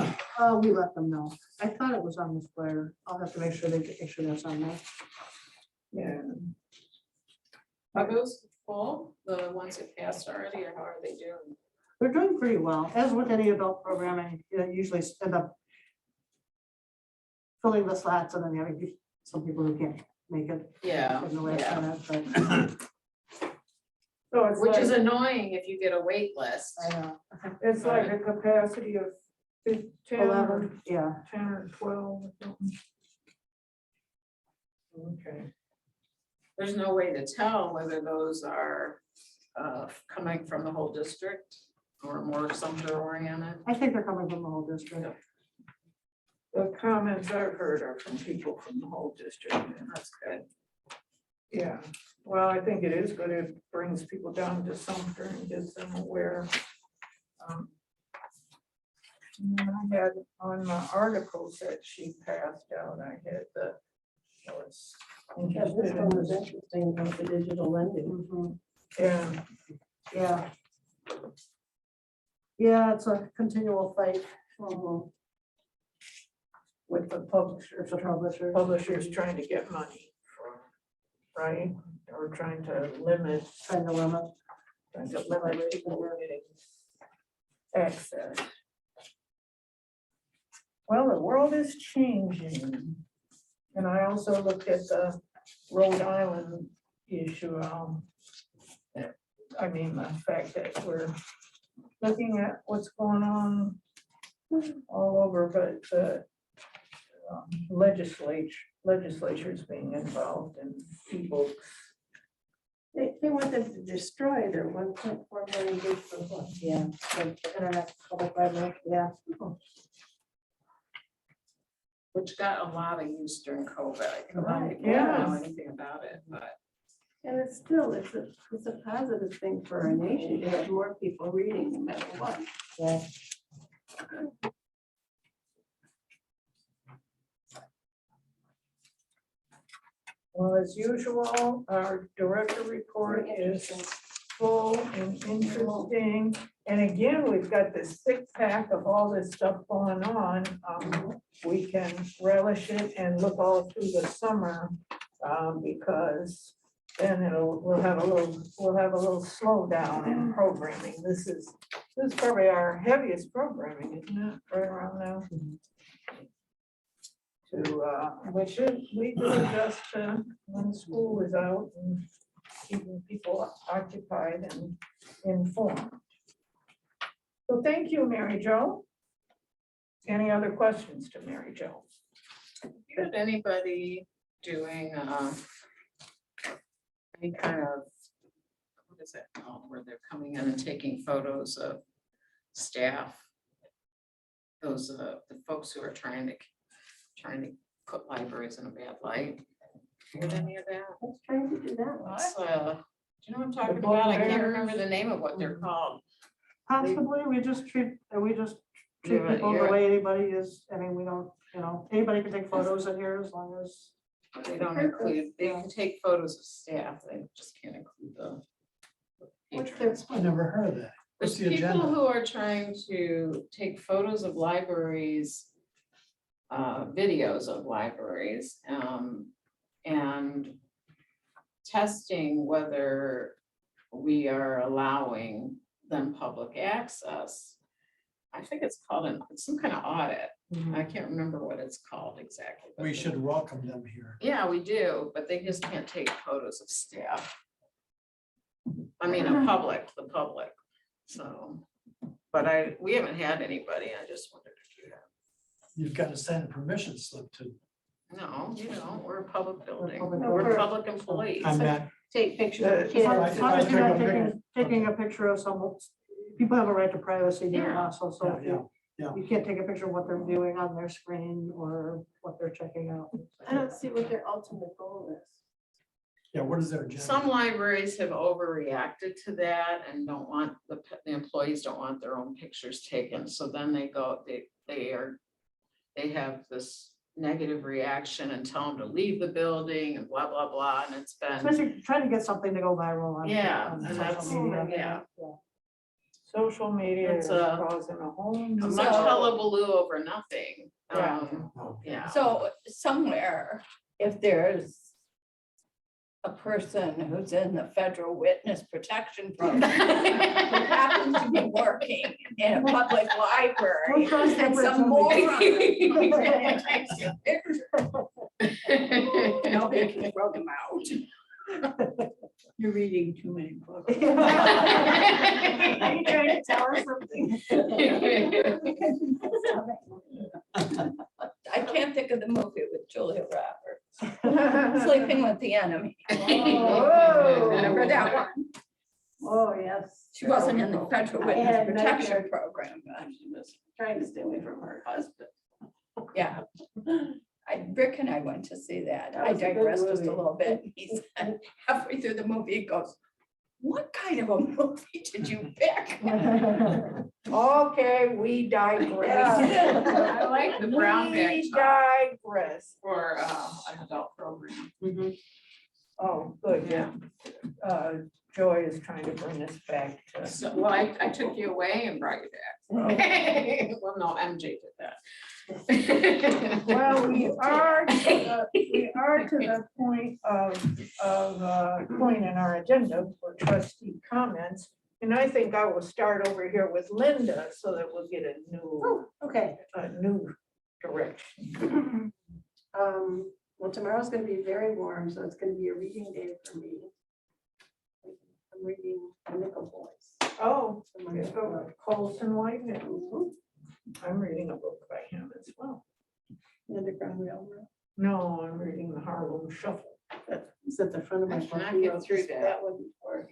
we let them know. I thought it was on this flyer. I'll have to make sure that's on there. Yeah. Are those full, the ones that passed already, or how are they doing? They're doing pretty well. As with any adult programming, you usually end up filling the slots and then having some people who can't make it. Yeah, in the last yeah. minute, but So it's Which is like, annoying if you get a wait list. I know. it's like a capacity of 10 or 11, yeah. 10 or 12 or something. Okay. There's no way to tell whether those are coming from the whole district or more Sumter oriented. I think they're coming from the whole district. The comments I've heard are from people from the whole district, and that's good. Yeah, well, I think it is good. It brings people down to Sumter and gets them aware. And I had on the articles that she passed out, I had the. I was Yeah, this interested in one was this. interesting about the digital lending. Mhm. Yeah, Yeah. Yeah, it's a continual fight. with the publishers, The publishers trying to get money from, right? Or trying to limit trying to limit. people who are getting access. Well, the world is changing. And I also looked at the Rhode Island issue. I mean, the fact that we're looking at what's going on all over, but the legislature's being involved and people. They want them to destroy their 1.4 million digital books. Yeah. The internet public library, yeah. Which got a lot of use during COVID. A lot of Right, people don't know yeah. anything about it, but And it's still, it's a positive thing for our nation to have more people reading no matter what. Yeah. Well, as usual, our director report is full and interesting. And again, we've got this thick pack of all this stuff going on. We can relish it and look all through the summer because then we'll have a little slowdown in programming. This is probably our heaviest programming, isn't it? Right around now. We do just when school is out and keeping people occupied and informed. So thank you, Mary Jo. Any other questions to Mary Jo? did anybody doing any kind of, what is it called, where they're coming in and taking photos of staff? Those the folks who are trying to put libraries in a bad light. Did any of that? Let's try to do that. That's, do you know what I'm talking The about? I can't banners? remember the name of what they're called. Possibly, we just treat Yeah, people the yeah. way anybody is. I mean, we don't, anybody can take photos in here as long as. They don't include, they can take photos of staff, they just can't include the What's patrons. I never heard of that. What's There's the people agenda? who are trying to take photos of libraries, videos of libraries, and testing whether we are allowing them public access. I think it's called some kind of audit. I can't remember what it's called exactly. but We should welcome them here. Yeah, we do, but they just can't take photos of staff. I mean, the public, so, but we haven't had anybody, I just wondered if you have. You've got to send a permission slip to, No, we're a public building, public we're building. public employees. I meant take pictures of The- kids. As long as I you're not took a picture. taking a picture of someone, people have a right to privacy here Yeah. also, so if you can't take a picture of what they're viewing on their screen or what they're checking out. I don't see what their ultimate goal is. Yeah, what is their agenda? Some libraries have overreacted to that and don't want, the employees don't want their own pictures taken, so then they go, they have this negative reaction and tell them to leave the building and blah, blah, blah, and it's been, Especially trying to get something to go viral on. Yeah, on and social that's- media. yeah. Social media It's is a- causing a whole a new. much hullabaloo over nothing. Yeah. Yeah. So somewhere, if there's a person who's in the federal witness protection program, who happens to be working in a public library, We'll cross that and bridge some when we moron get takes a picture, nobody can throw them out. You're reading too many books. Are you trying to tell us something? I can't think of the movie with Julia Roberts, Sleeping with the Enemy. Remember that one? Oh, yes. She wasn't in the federal I witness had protection nightmare. program, but she was, Trying to stay away from her husband. yeah. Rick and I went to see that. That I was a good digressed just a movie. little bit. He said, halfway through the movie, he goes, what kind of a movie did you pick? Okay, we digress. I like the brown bag We top digress. for an adult program. Oh, good, yeah. Joy is trying to bring us back to. So, well, I took you away and brought you back. Well, no, MJ did that. Well, we are to the point of point in our agenda for trustee comments. And I think I will start over here with Linda so that we'll get Okay. a new direction. Well, tomorrow's gonna be very warm, so it's gonna be a reading day for me. I'm reading Nickel Boys. Oh, So you my- go with Colson White. I'm reading a book by him as well. Underground Railroad. No, I'm reading the Harlem Shuffle. It's at the front of my I book. cannot He get wrote through this- that. one before.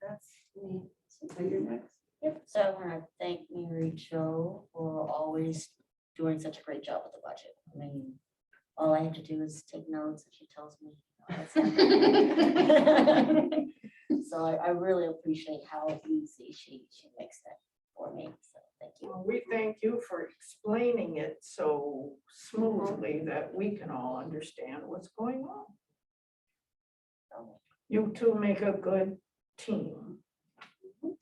That's me. So you're next. Yep, so I want to thank Mary Jo for always doing such a great job with the budget. I mean, all I have to do is take notes and she tells me. what's happening. So I really appreciate how easy she makes that for me, so thank you. Well, we thank you for explaining it so smoothly that we can all understand what's going on. So, You two make a good team. That's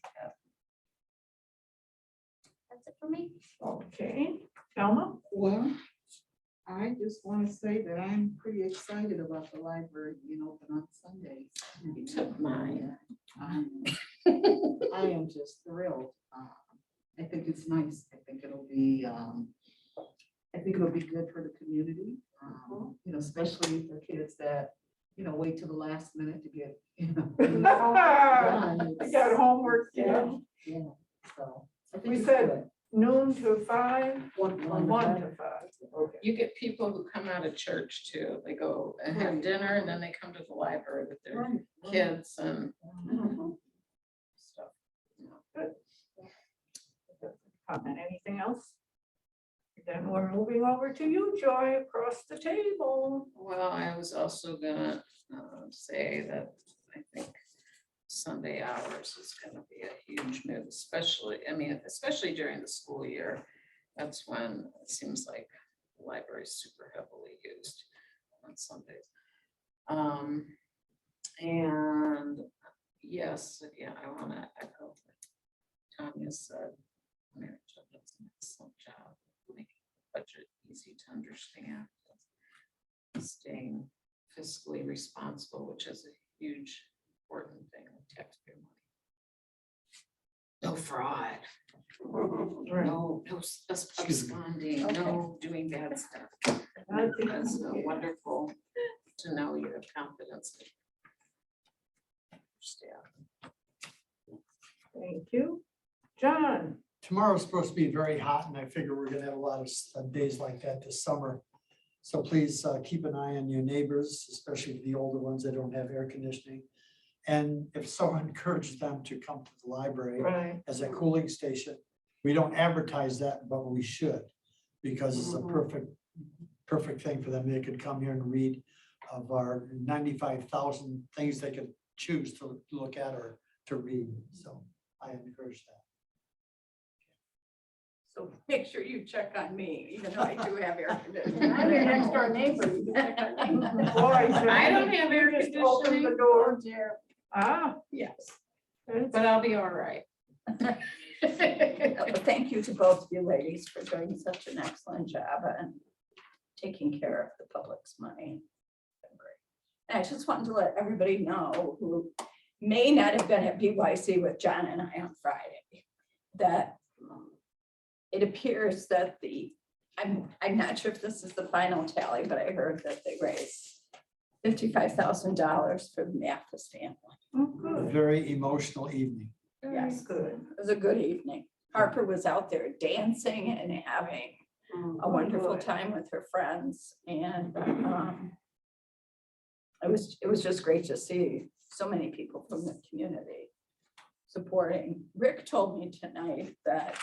it for me. Okay, Elma? Well, I just want to say that I'm pretty excited about the library being open on Sundays. Took mine. I am just thrilled. I think it's nice. I think it'll be good for the community. You know, especially for kids that, you know, wait till the last minute to get, you know. I got homework to do. Yeah, so. I think We it's said good. noon to 5, One to 1 to 5. Okay. You get people who come out of church too. They go and have dinner and then they come to the library with their kids and stuff. Comment, anything else? Then we're moving over to you, Joy, across the table. Well, I was also gonna say that I think Sunday hours is gonna be a huge move, especially, I mean, especially during the school year. That's when it seems like the library is super heavily used on Sundays. And yes, yeah, I wanna echo what Tanya said. Mary Jo does an excellent job making the budget easy to understand. Staying fiscally responsible, which is a huge important thing with taxpayer money. No fraud, no absconding, no doing bad stuff. I think that's wonderful to know you have confidence in your staff. Thank you. John? Tomorrow's supposed to be very hot and I figure we're gonna have a lot of days like that this summer. So please keep an eye on your neighbors, especially the older ones that don't have air conditioning. And if so, encourage them to come to the library Right. as a cooling station. We don't advertise that, but we should, because it's a perfect thing for them. They could come here and read of our 95,000 things they could choose to look at or to read. So I encourage that. So make sure you check on me, even though I do have air conditioning. I'm your next door neighbor. You can check on me. Boy, I don't have air just open the conditioning. door. Dear. Ah, Yes, it's- but I'll be all right. Thank you to both of you ladies for doing such an excellent job and taking care of the public's money. And I just wanted to let everybody know who may not have been at BYC with John and I on Friday, that it appears that I'm not sure if this is the final tally, but I heard that they raised $55,000 for the Mathis family. Oh, A good. very emotional evening. Very Yes. good. It was a good evening. Harper was out there dancing and having a wonderful good. time with her friends, and it was just great to see so many people from the community supporting. Rick told me tonight that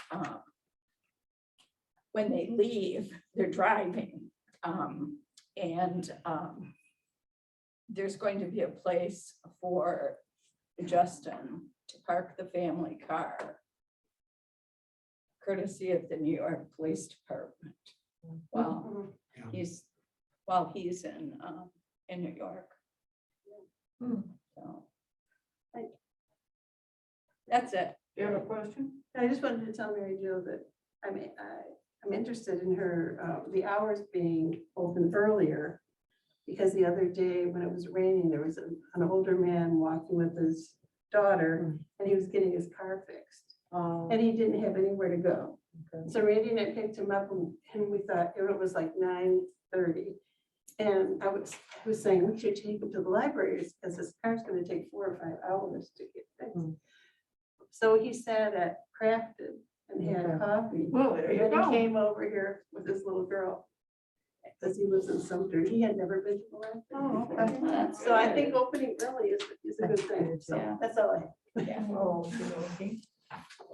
when they leave, they're driving, and there's going to be a place for Justin to park the family car, courtesy of the New York Police Department. Well, Yeah. he's in New York. Hmm. So. That's it. You have a question? I just wanted to tell Mary Jo that I'm interested in her, the hours being open earlier. Because the other day when it was raining, there was an older man walking with his daughter and he was getting his car fixed. And he didn't have anywhere to go. So Randy and I picked him up and we thought it was like 9:30. And I was saying we should take him to the libraries because his car's gonna take 4 or 5 hours to get fixed. So he sat at Crafted and had coffee. Well, there you And then he go. came over here with his little girl. Because he lives in Sumter. He had never been to the library. Oh, before. okay. So I think opening early is a good thing. So Yeah. that's all I have. Oh, okay.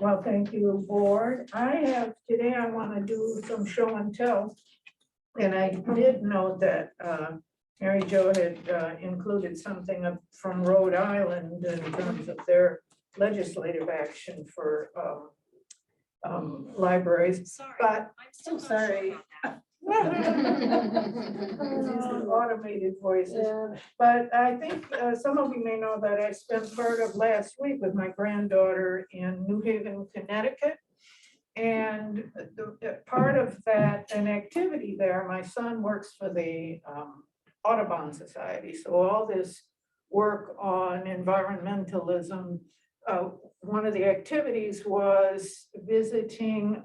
Well, thank you, board. Today I want to do some show and tell. And I did note that Mary Jo had included something from Rhode Island in terms of their legislative action for libraries, but I'm sorry. automated voices. But I think some of you may know that I spent part of last week with my granddaughter in New Haven, Connecticut. And part of that, an activity there, my son works for the Audubon Society. So all this work on environmentalism, one of the activities was visiting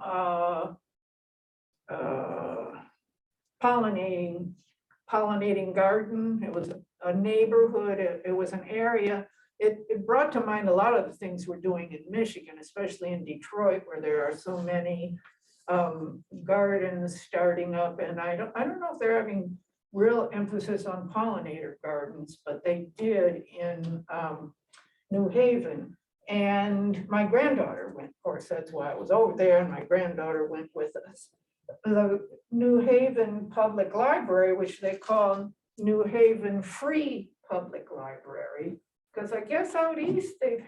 pollinating garden. It was a neighborhood, it was an area. It brought to mind a lot of the things we're doing in Michigan, especially in Detroit, where there are so many gardens starting up. And I don't know if they're having real emphasis on pollinator gardens, but they did in New Haven. And my granddaughter went, of course, that's why I was over there, and my granddaughter went with us. The New Haven Public Library, which they call New Haven Free Public Library, because I guess out east they've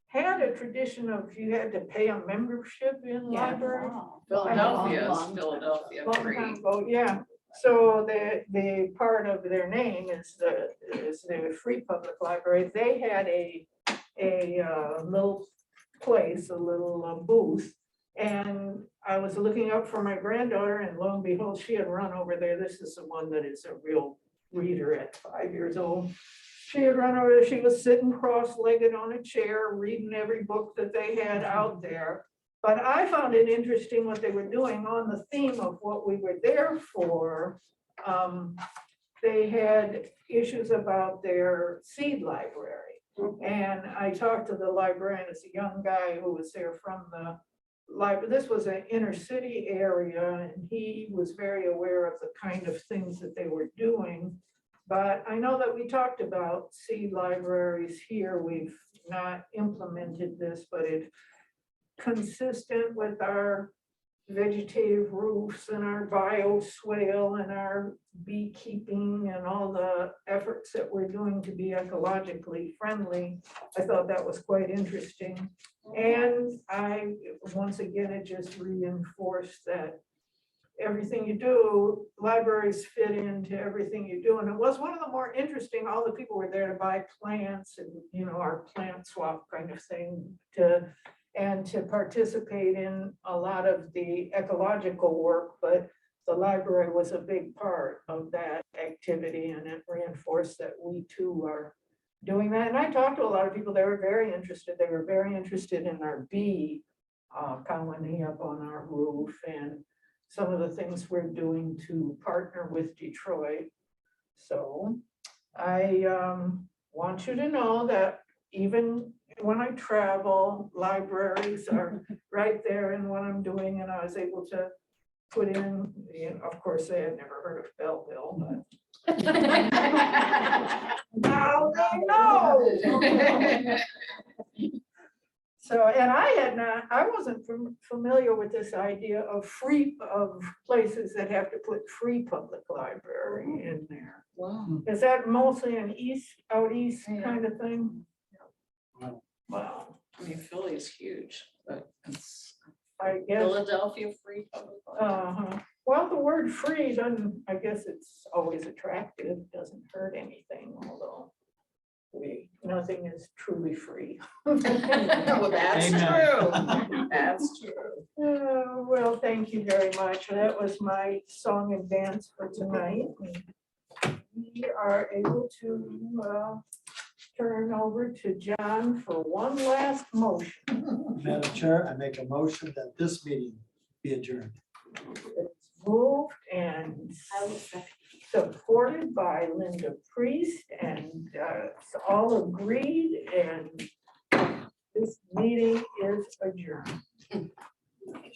had a tradition of you had to pay a membership in library. Philadelphia Long is time Philadelphia Long free. time ago, yeah. So the part of their name is the Free Public Library. They had a little place, a little booth. And I was looking up for my granddaughter, and lo and behold, she had run over there. This is the one that is a real reader at 5 years old. She had run over there. She was sitting cross-legged on a chair, reading every book that they had out there. But I found it interesting what they were doing on the theme of what we were there for. They had issues about their seed library. And I talked to the librarian, it's a young guy who was there from the this was an inner city area, and he was very aware of the kind of things that they were doing. But I know that we talked about seed libraries here. We've not implemented this, but it's consistent with our vegetative roofs and our bioswale and our beekeeping and all the efforts that we're doing to be ecologically friendly. I thought that was quite interesting. And once again, it just reinforced that everything you do, libraries fit into everything you do. And it was one of the more interesting, all the people were there to buy plants and, our plant swap kind of thing and to participate in a lot of the ecological work, but the library was a big part of that activity, and it reinforced that we too are doing that. And I talked to a lot of people, they were very interested. They were very interested in our bee colony up on our roof and some of the things we're doing to partner with Detroit. So I want you to know that even when I travel, libraries are right there in what I'm doing, and I was able to put in, of course, they had never heard of Belleville, but now they know. So, and I wasn't familiar with this idea of places that have to put free public library in there. Wow. Is that mostly an out east kind of thing? Wow. Wow, I mean, Philly is huge, but it's I guess, Philadelphia free public library. well, the word free doesn't, I guess it's always attractive, doesn't hurt anything, although nothing is truly free. Well, that's Amen. true. That's true. Well, thank you very much. That was my song and dance for tonight. We are able to turn over to John for one last motion. Madam Chair, I make a motion that this meeting be adjourned. It's moved and supported by Linda Priest, and it's all agreed, and this meeting is adjourned.